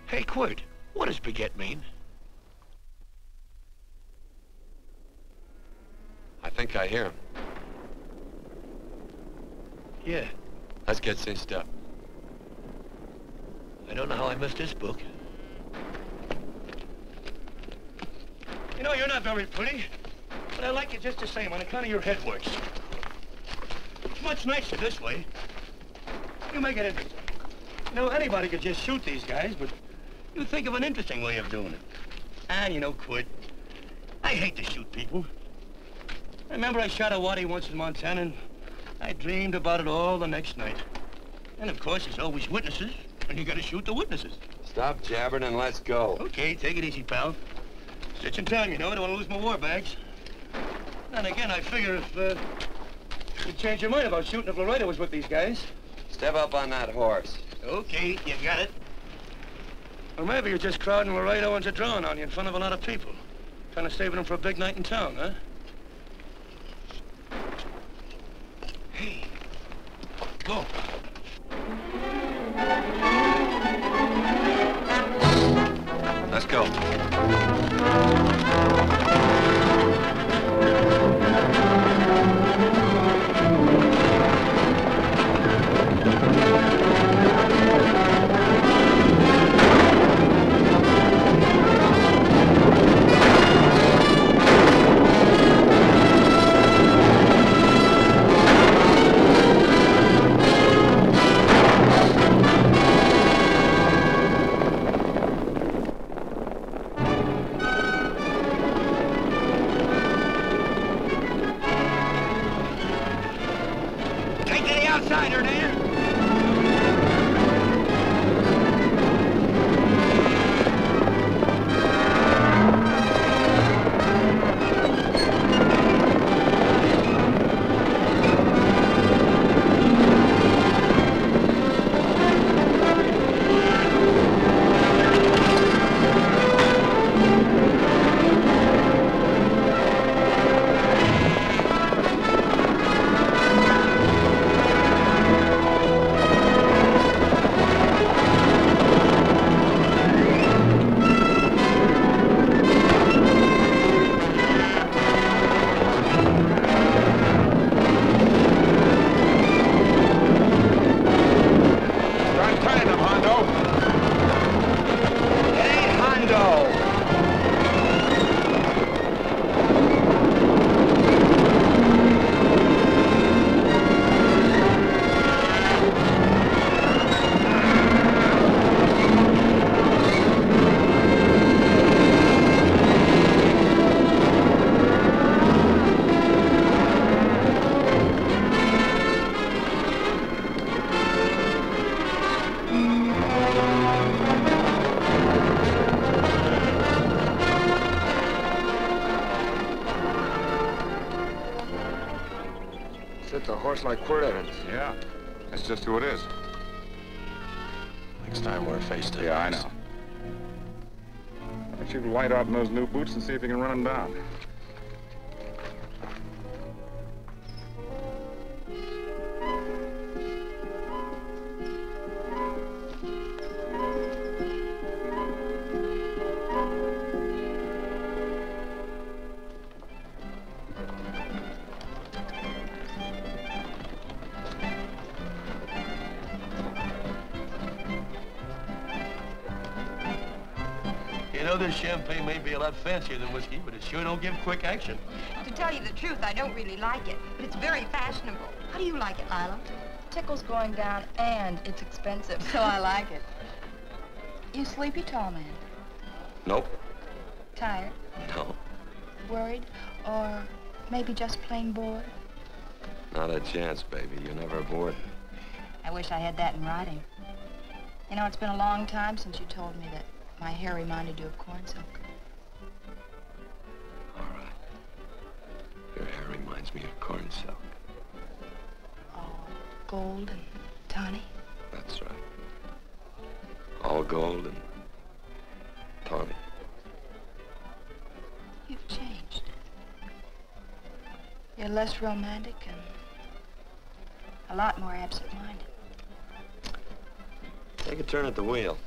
Hey, Quirt, what does beget mean? I think I hear him. Yeah, Let's get cinched up. I don't know how I missed this book. You know, you're not very pretty, but I like you just the same on account of your head works. It's much nicer this way. You make it interesting. You know, anybody could just shoot these guys, but you think of an interesting way of doing it. And you know, Quirt, I hate to shoot people. I remember I shot a waddy once in Montana, and I dreamed about it all the next night. And of course, there's always witnesses, and you gotta shoot the witnesses. Stop jabbering and let's go. Okay, take it easy, pal. Stitch in time, you know. I don't want to lose my war bags. And again, I figure if you'd change your mind about shooting if Laredo was with these guys. Step up on that horse. Okay, you got it. Or maybe you're just crowding Laredo into drawing on you in front of a lot of people. Kind of saving them for a big night in town, huh? Hey, go. Let's go. It's a horse like Quirt Evans. Yeah, that's just who it is. Next time we're face to face. Yeah, I know. Why don't you light out in those new boots and see if you can run him down? This champagne may be a lot fancier than whiskey, but it sure don't give quick action. To tell you the truth, I don't really like it, but it's very fashionable. How do you like it, Lila? Tickle's going down, and it's expensive, so I like it. You sleepy, tall man? Nope. Tired? No. Worried? Or maybe just plain bored? Not a chance, baby. You're never bored. I wish I had that in writing. You know, it's been a long time since you told me that my hair reminded you of corn silk. All right. Your hair reminds me of corn silk. All gold and tawny? That's right. All gold and tawny. You've changed. You're less romantic and a lot more absent-minded. Take a turn at the wheel.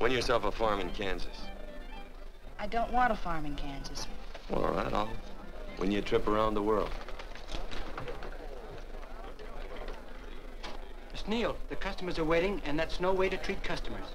Win yourself a farm in Kansas. I don't want a farm in Kansas. Well, all right, I'll win you a trip around the world. Miss Neal, the customers are waiting, and that's no way to treat customers.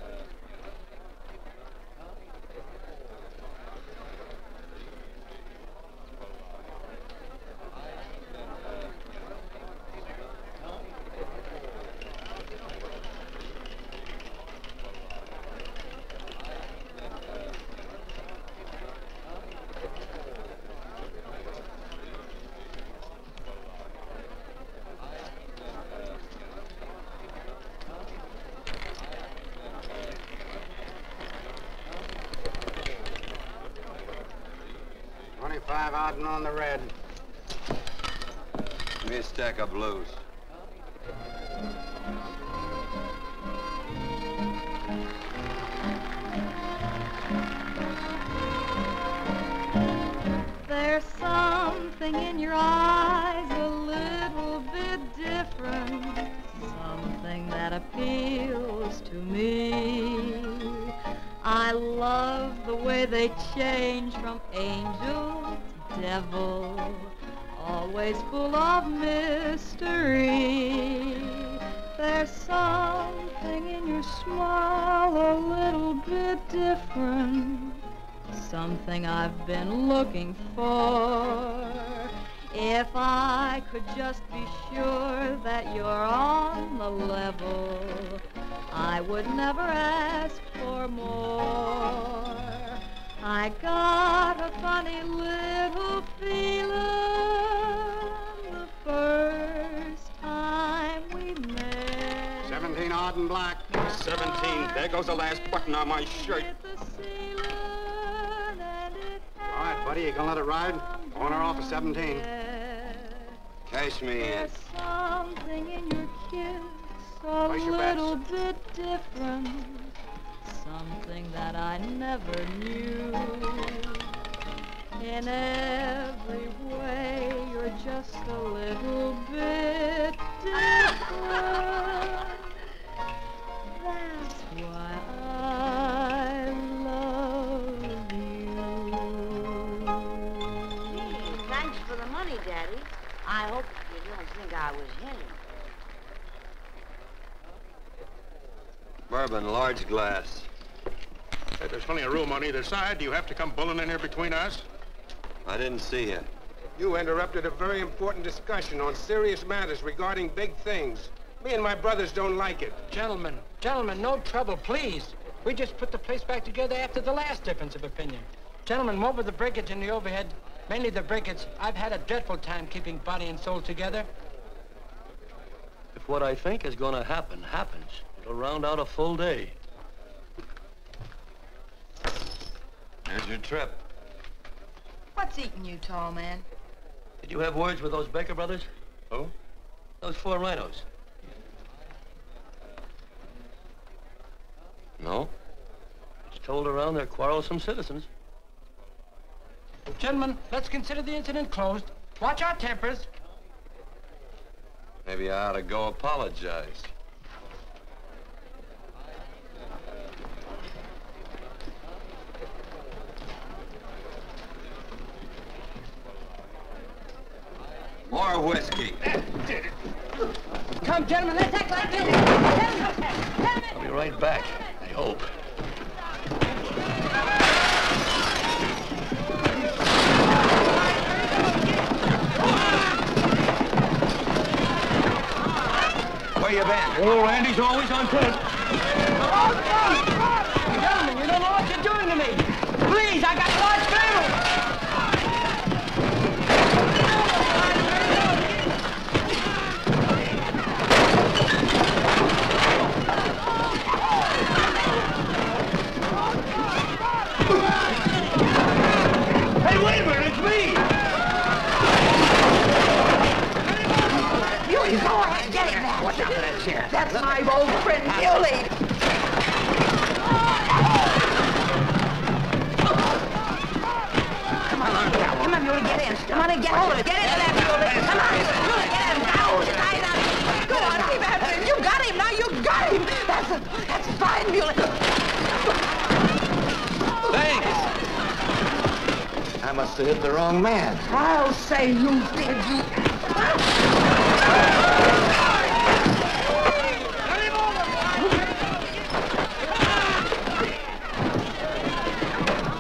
On the red. Give me a stack of blues. There's something in your eyes a little bit different, something that appeals to me. I love the way they change from angel to devil, always full of mystery. There's something in your smile a little bit different, something I've been looking for. If I could just be sure that you're on the level, I would never ask for more. I got a funny little feeling the first time we met. 17 odd and black. 17. There goes the last button on my shirt. All right, buddy, you gonna let it ride? On or off of 17? Cash me in. There's something in your kiss a Place your bets. little bit different, something that I never knew. In every way, you're just a little bit different. That's why I love you. Gee, thanks for the money, Daddy. I hope you don't think I was hinting. Bourbon, large glass. Hey, there's plenty of room on either side. Do you have to come bulling in here between us? I didn't see you. You interrupted a very important discussion on serious matters regarding big things. Me and my brothers don't like it. Gentlemen, no trouble, please. We just put the place back together after the last difference of opinion. Gentlemen, what with the breakage and the overhead, mainly the breakage, I've had a dreadful time keeping body and soul together. If what I think is gonna happen happens, it'll round out a full day. Here's your trip. What's eating you, tall man? Did you have words with those Baker brothers? Who? Those 4 rhinos. No? It's told around they're quarrelsome citizens. Gentlemen, let's consider the incident closed. Watch our tempers. Maybe I ought to go apologize. More whiskey. Come, gentlemen, let's act like this. I'll be right back, I hope. Where you been? Oh, Randy's always on foot. Gentlemen, you don't know what you're doing to me. Please, I got a large family. Hey, wait a minute, it's me! Muley, go ahead, get him. Watch out for that chair. That's my old friend, Muley. Come on, Muley, get in. Come on and get hold of it. Get into that, Muley. Come on, Muley, get in. Now, go on, keep after him. You got him, now you got him. That's fine, Muley. Thanks. I must have hit the wrong man. I'll say you did, you.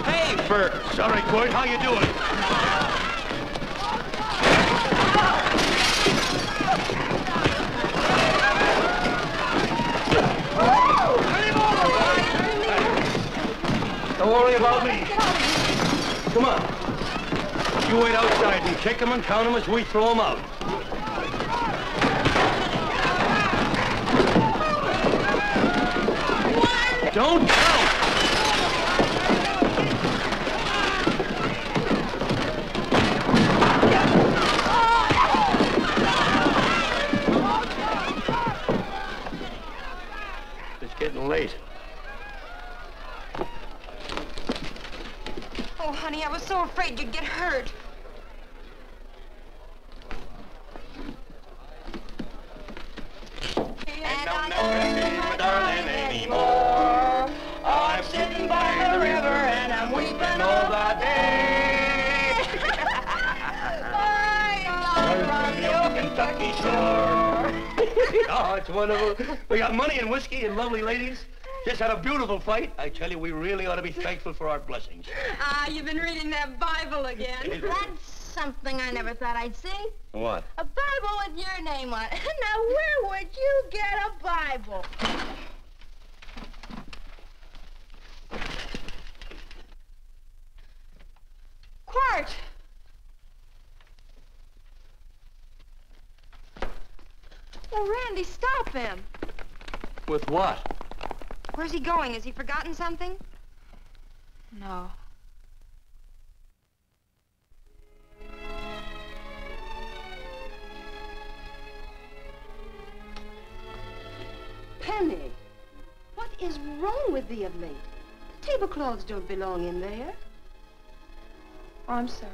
Hey, Bert. Sorry, Court. How you doing? Don't worry about me. Come on. You wait outside and kick them and count them as we throw them out. Don't count! It's getting late. Oh, honey, I was so afraid you'd get hurt. And I'll never see my darling anymore. I'm sitting by the river and I'm weeping all the day. From your Kentucky shore. Oh, it's wonderful. We got money and whiskey and lovely ladies. Just had a beautiful fight. I tell you, we really ought to be thankful for our blessings. Ah, you've been reading that Bible again. That's something I never thought I'd see. What? A Bible with your name on it. Now, where would you get a Bible? Quart! Oh, Randy, stop him. With what? Where's he going? Has he forgotten something? No. Penny, what is wrong with thee of late? Tablecloths don't belong in there. Oh, I'm sorry.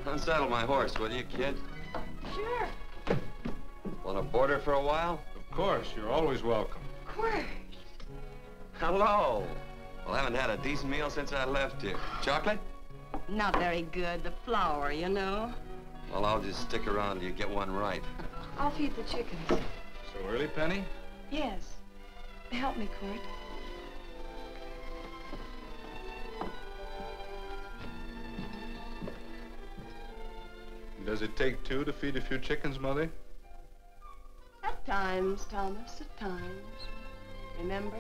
Unsaddle my horse, will you, kid? Sure. Want to board her for a while? Of course, you're always welcome. Quart. Hello. Well, I haven't had a decent meal since I left here. Chocolate? Not very good. The flour, you know. Well, I'll just stick around till you get one right. I'll feed the chickens. So early, Penny? Yes. Help me, Court. Does it take two to feed a few chickens, Mother? At times, Thomas, at times. Remember?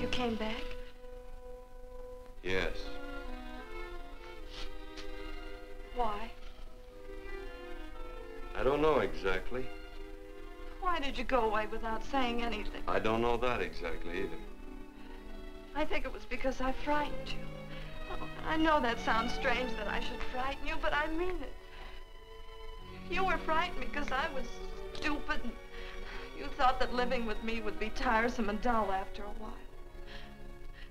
You came back? Yes. Why? I don't know exactly. Why did you go away without saying anything? I don't know that exactly either. I think it was because I frightened you. Oh, I know that sounds strange that I should frighten you, but I mean it. You were frightened because I was stupid, and you thought that living with me would be tiresome and dull after a while.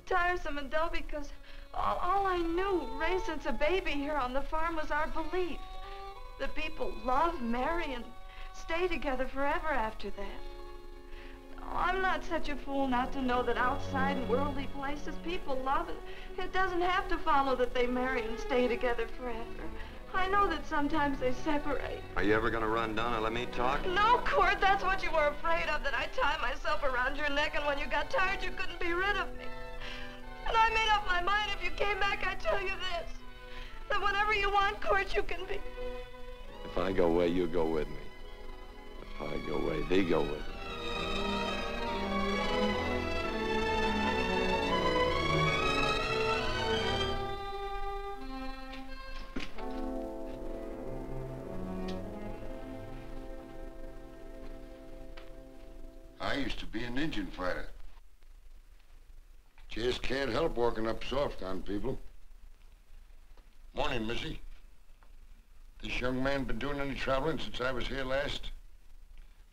Tiresome and dull because all I knew, raised since a baby here on the farm, was our belief that people love, marry, and stay together forever after that. Oh, I'm not such a fool not to know that outside in worldly places people love it. It doesn't have to follow that they marry and stay together forever. I know that sometimes they separate. Are you ever gonna run down and let me talk? No, Court, that's what you were afraid of, that I'd tie myself around your neck, and when you got tired, you couldn't be rid of me. And I made up my mind if you came back, I'd tell you this, that whenever you want, Court, you can be. If I go away, you go with me. If I go away, they go with me. I used to be an Indian fighter. Just can't help walking up soft on people. Morning, Missy. This young man been doing any traveling since I was here last?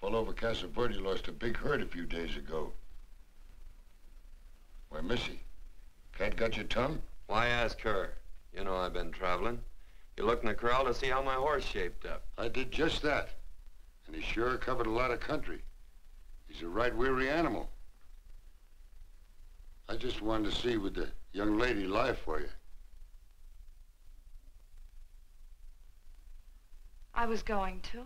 Fellow over Casa Verde lost a big herd a few days ago. Why, Missy, cat got your tongue? Why ask her? You know I've been traveling. You looked in the corral to see how my horse shaped up. I did just that. And he sure covered a lot of country. He's a right weary animal. I just wanted to see would the young lady lie for you. I was going to.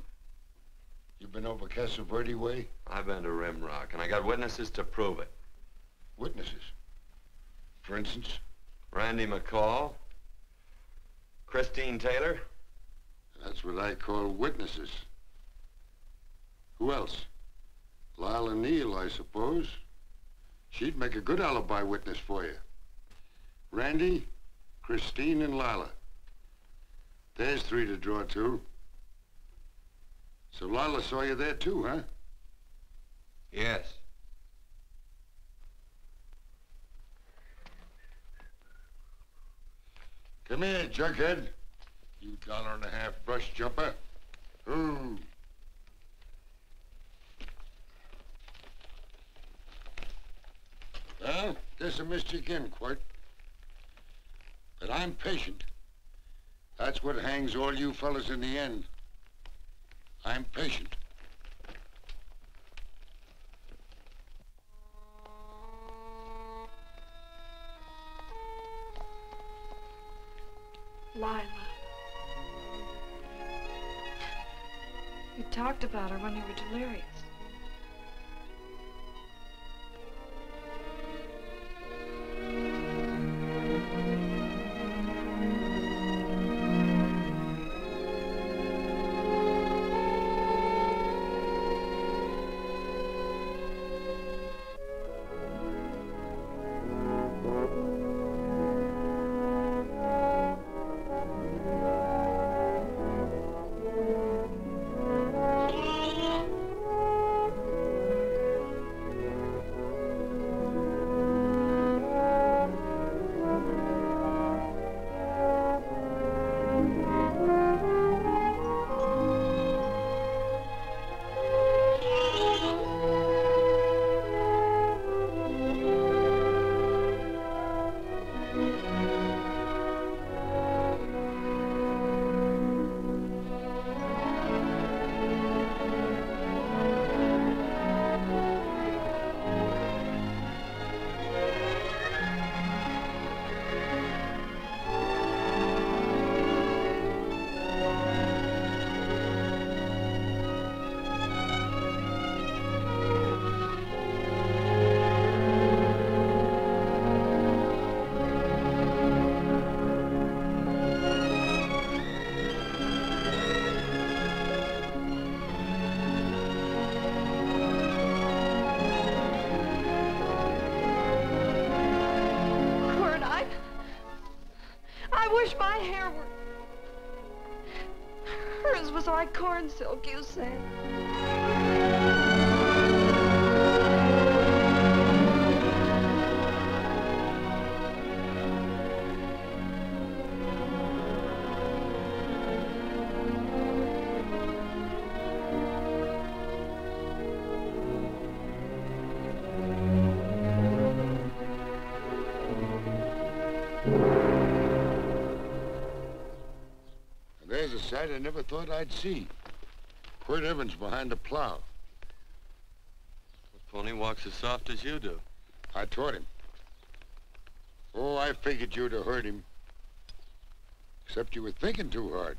You been over Casa Verde way? I've been to Rimrock, and I got witnesses to prove it. Witnesses? For instance? Randy McCall, Christine Taylor. That's what I call witnesses. Who else? Lila Neal, I suppose. She'd make a good alibi witness for you. Randy, Christine, and Lila. There's three to draw to. So Lila saw you there too, huh? Yes. Come here, junkhead. You $1.50 brush jumper. Ooh. Well, guess I missed you again, Quirt. But I'm patient. That's what hangs all you fellas in the end. I'm patient. Lila. You talked about her when you were delirious. were... Hers was like corn silk, you said. There's a sight I never thought I'd see. Quirt Evans behind the plow. The pony walks as soft as you do. I taught him. Oh, I figured you'd have hurt him. Except you were thinking too hard.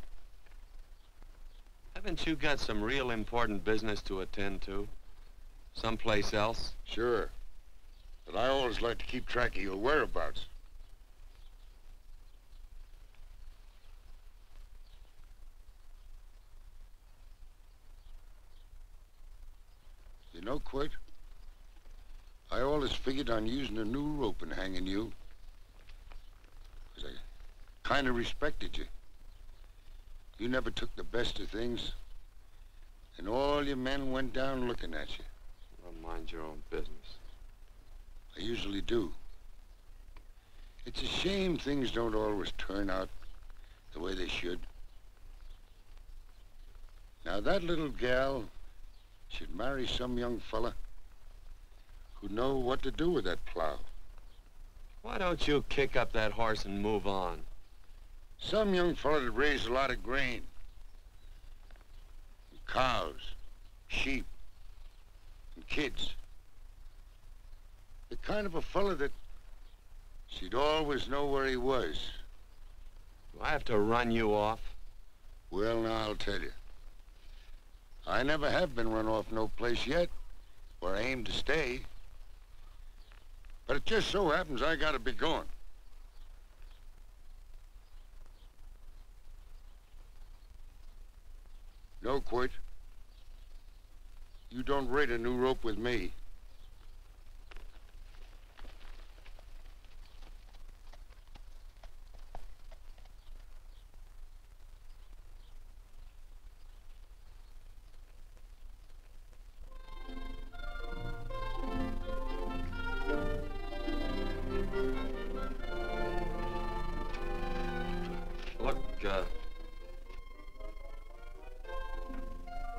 Haven't you got some real important business to attend to? Someplace else? Sure. But I always like to keep track of your whereabouts. You know, Quirt, I always figured on using a new rope and hanging you. 'Cause I kind of respected you. You never took the best of things, and all your men went down looking at you. Well, mind your own business. I usually do. It's a shame things don't always turn out the way they should. Now, that little gal should marry some young fella who'd know what to do with that plow. Why don't you kick up that horse and move on? Some young fella that raised a lot of grain. And cows, sheep, and kids. The kind of a fella that she'd always know where he was. Do I have to run you off? Well, now, I'll tell you. I never have been run off no place yet where I aim to stay. But it just so happens I gotta be going. No, Quirt. You don't raid a new rope with me.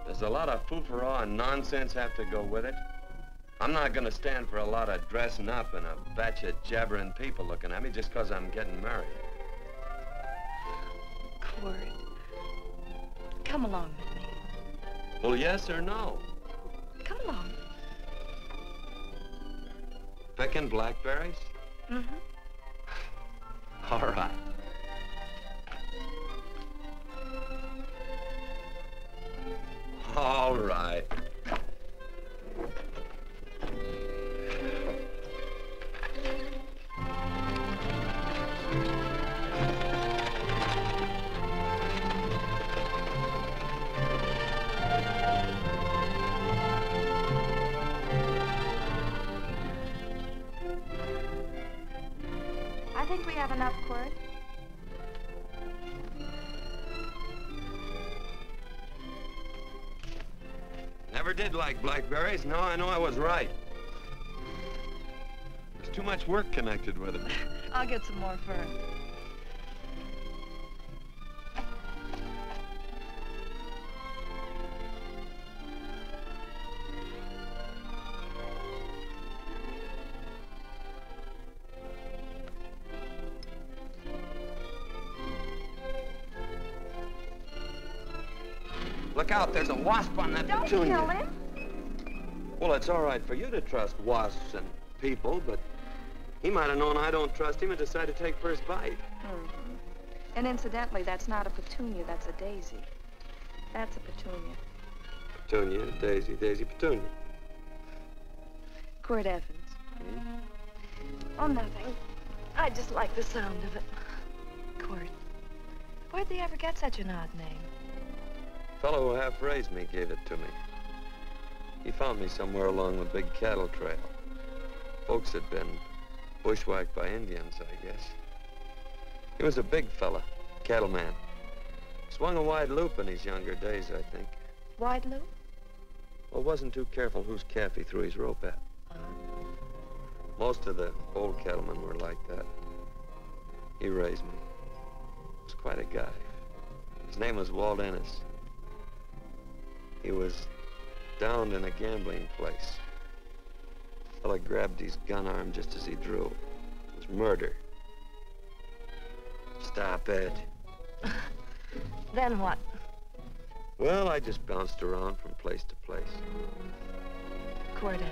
There's a lot of foo-for-ah and nonsense have to go with it. I'm not gonna stand for a lot of dressing up and a batch of jabbering people looking at me just 'cause I'm getting married. Quirt, come along with me. Well, yes or no? Come along. Picking blackberries? Mm-hmm. All right. All right. I think we have enough, Quirt. Never did like blackberries. Now I know I was right. There's too much work connected with it. I'll get some more fern. Look out, there's a wasp on that petunia. Don't kill him. Well, it's all right for you to trust wasps and people, but he might have known I don't trust him and decided to take first bite. Mm-hmm. And incidentally, that's not a petunia, that's a daisy. That's a petunia. Petunia, daisy, daisy, petunia. Quirt Evans. Hmm? Oh, nothing. I just like the sound of it. Quirt. Where'd they ever get such an odd name? The fellow who half raised me gave it to me. He found me somewhere along the big cattle trail. Folks had been bushwhacked by Indians, I guess. He was a big fella, Cattleman. Swung a wide loop in his younger days, I think. Wide loop? Well, wasn't too careful whose calf he threw his rope at. Most of the old cattlemen were like that. He raised me. He was quite a guy. His name was Walt Ennis. He was downed in a gambling place. The fella grabbed his gun arm just as he drew. It was murder. Stop it. Then what? Well, I just bounced around from place to place. Quirt Evans.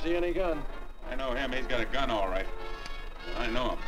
See any gun? I know him. He's got a gun, all right. I know him.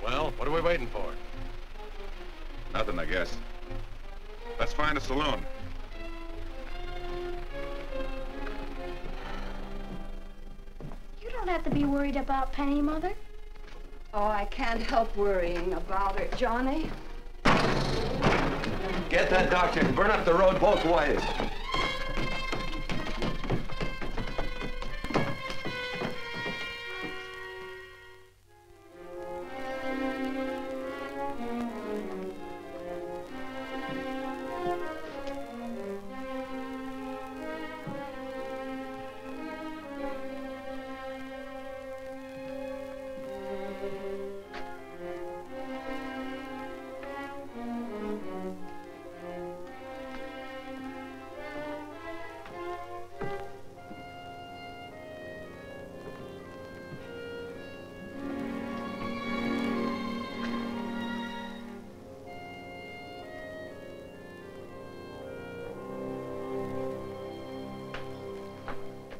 Well, what are we waiting for? Nothing, I guess. Let's find a saloon. You don't have to be worried about Penny, Mother. Oh, I can't help worrying about her, Johnny. Get that doctor and burn up the road both ways.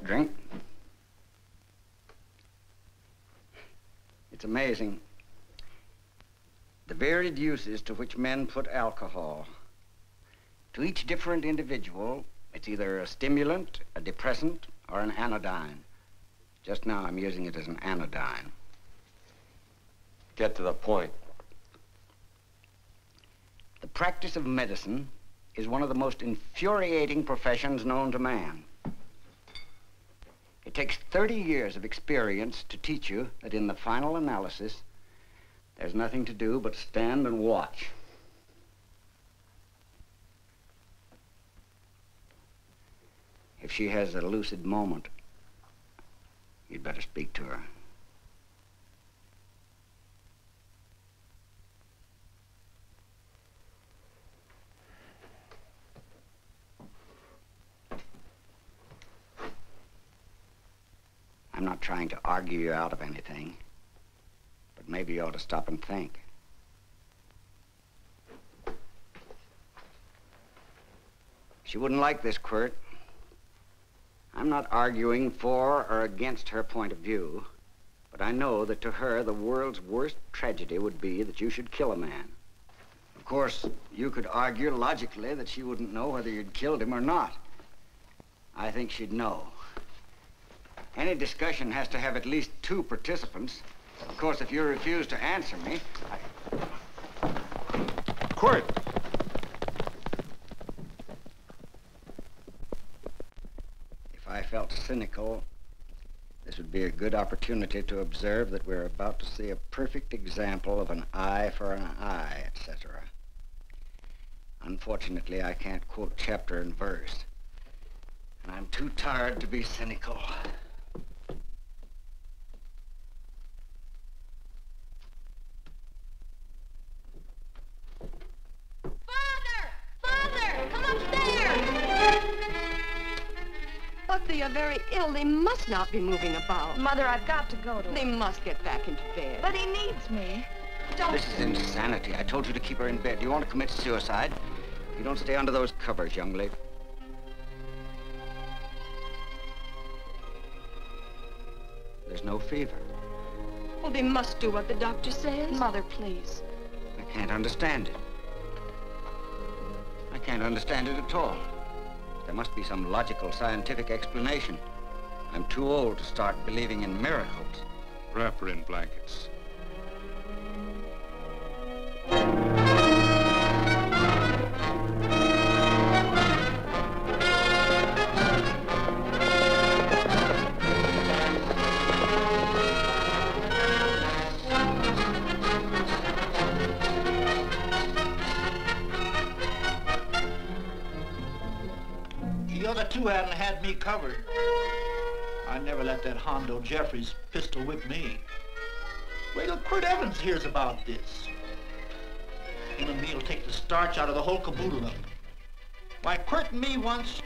Drink? It's amazing. The varied uses to which men put alcohol. To each different individual, it's either a stimulant, a depressant, or an anodyne. Just now, I'm using it as an anodyne. Get to the point. The practice of medicine is one of the most infuriating professions known to man. It takes 30 years of experience to teach you that in the final analysis, there's nothing to do but stand and watch. If she has a lucid moment, you'd better speak to her. I'm not trying to argue you out of anything, but maybe you ought to stop and think. She wouldn't like this, Quirt. I'm not arguing for or against her point of view, but I know that to her, the world's worst tragedy would be that you should kill a man. Of course, you could argue logically that she wouldn't know whether you'd killed him or not. I think she'd know. Any discussion has to have at least 2 participants. Of course, if you refuse to answer me, Quirt! If I felt cynical, this would be a good opportunity to observe that we're about to see a perfect example of an eye for an eye, etc. Unfortunately, I can't quote chapter and verse, and I'm too tired to be cynical. But they are very ill. They must not be moving about. Mother, I've got to go to They must get back into bed. But he needs me. Don't... This is insanity. I told you to keep her in bed. Do you want to commit suicide? You don't stay under those covers, young lady. There's no fever. Well, they must do what the doctor says. Mother, please. I can't understand it. I can't understand it at all. There must be some logical, scientific explanation. I'm too old to start believing in miracles. Wrap her in blankets. The other 2 hadn't had me covered. I never let that Hondo Jeffries pistol whip me. Wait till Quirt Evans hears about this. Him and me'll take the starch out of the whole caboodle of it. Why, Quirt and me once,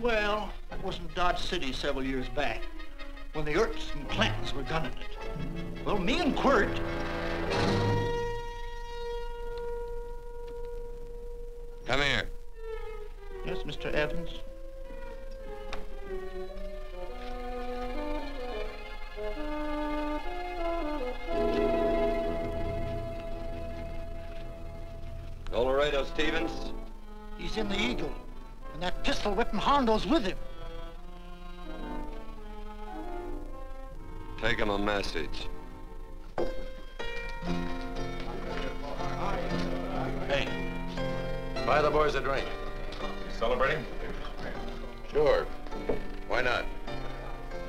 well, that was in Dodge City several years back, when the Erts and Clantons were gunning it. Well, me and Quirt... Come here. Yes, Mr. Evans? Laredo Stevens? He's in the Eagle, and that pistol-whipping Hondo's with him. Take him a message. Hey, buy the boys a drink. Celebrating? Sure. Why not?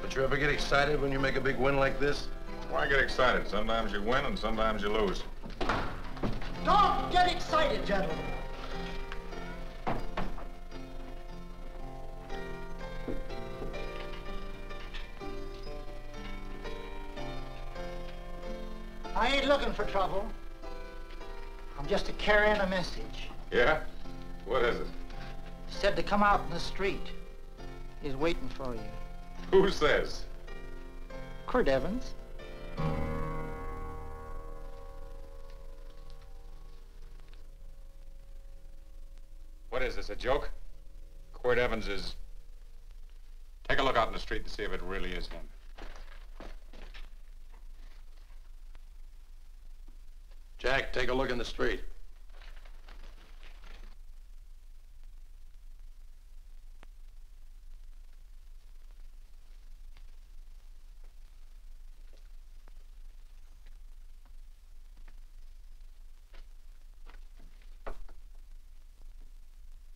But you ever get excited when you make a big win like this? Why get excited? Sometimes you win and sometimes you lose. Don't get excited, gentlemen. I ain't looking for trouble. I'm just carrying a message. Yeah? What is it? Said to come out in the street. He's waiting for you. Who says? Quirt Evans. What is this, a joke? Quirt Evans is Take a look out in the street and see if it really is him. Jack, take a look in the street.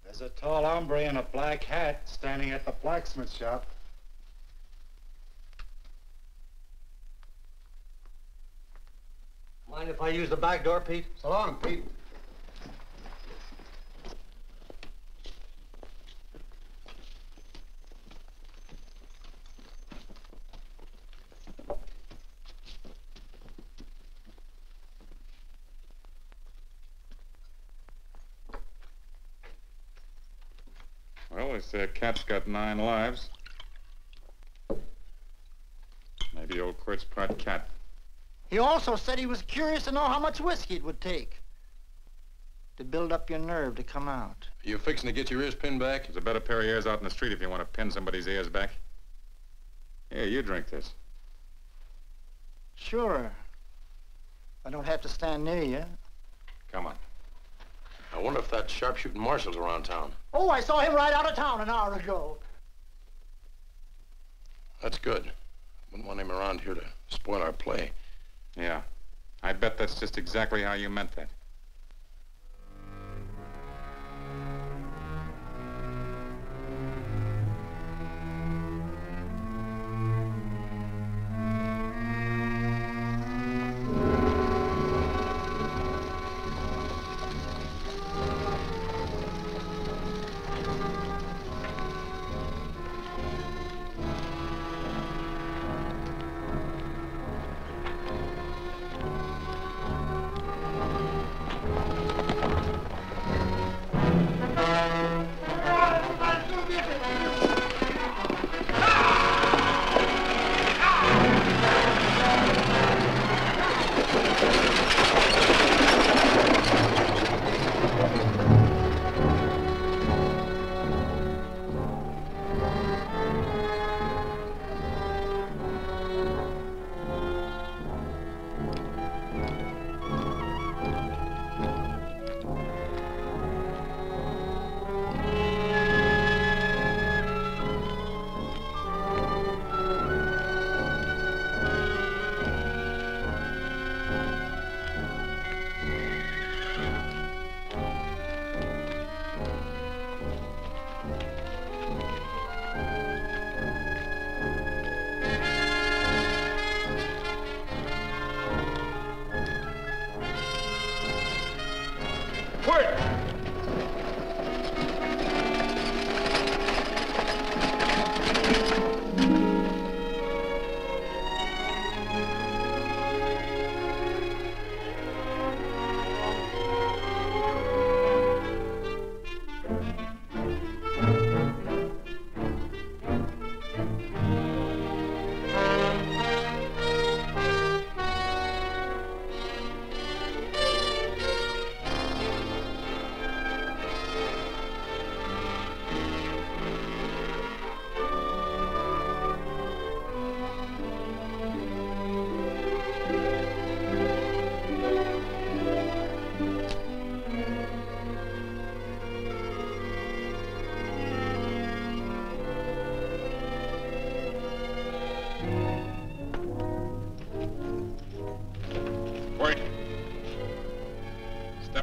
There's a tall hombre in a black hat standing at the blacksmith shop. Mind if I use the back door, Pete? So long, Pete. Well, this cat's got 9 lives. Maybe old Quirt's part cat. He also said he was curious to know how much whiskey it would take to build up your nerve to come out. Are you fixing to get your ears pinned back? There's a better pair of ears out in the street if you want to pin somebody's ears back. Here, you drink this. Sure. I don't have to stand near you. Come on. I wonder if that sharpshooting marshal's around town. Oh, I saw him right out of town an hour ago. That's good. Wouldn't want him around here to spoil our play. Yeah. I bet that's just exactly how you meant that.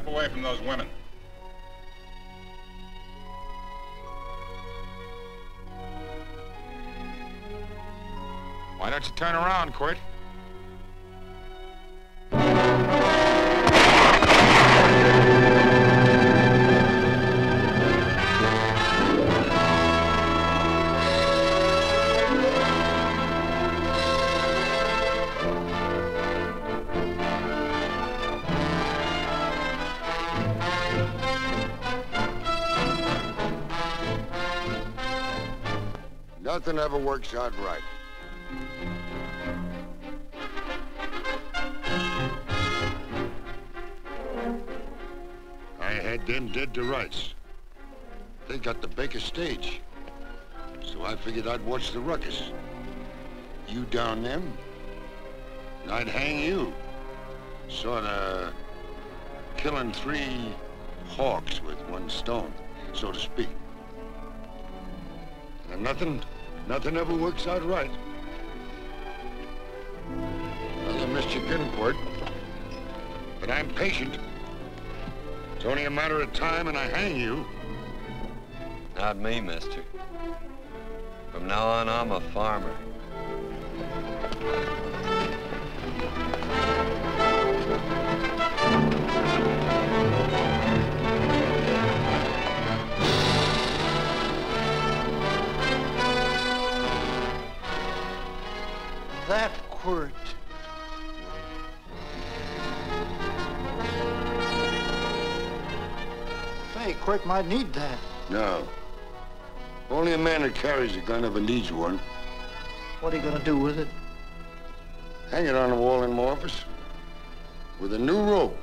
Away from those women. Why don't you turn around, Quirt? Nothing ever works out right. I had them dead to rights. They got the Baker stage. So So I figured I'd watch the ruckus. You down them, and I'd hang you. Sorta killing 3 hawks with 1 stone, so to speak. And nothing ever works out right. Well, you missed your pinpoint, but I'm patient. It's only a matter of time and I hang you. Not me, mister. From now on, I'm a farmer. That quirt. Say, Quirt might need that. No. Only a man that carries a gun ever needs one. What are you gonna do with it? Hang it on the wall in my office with a new rope.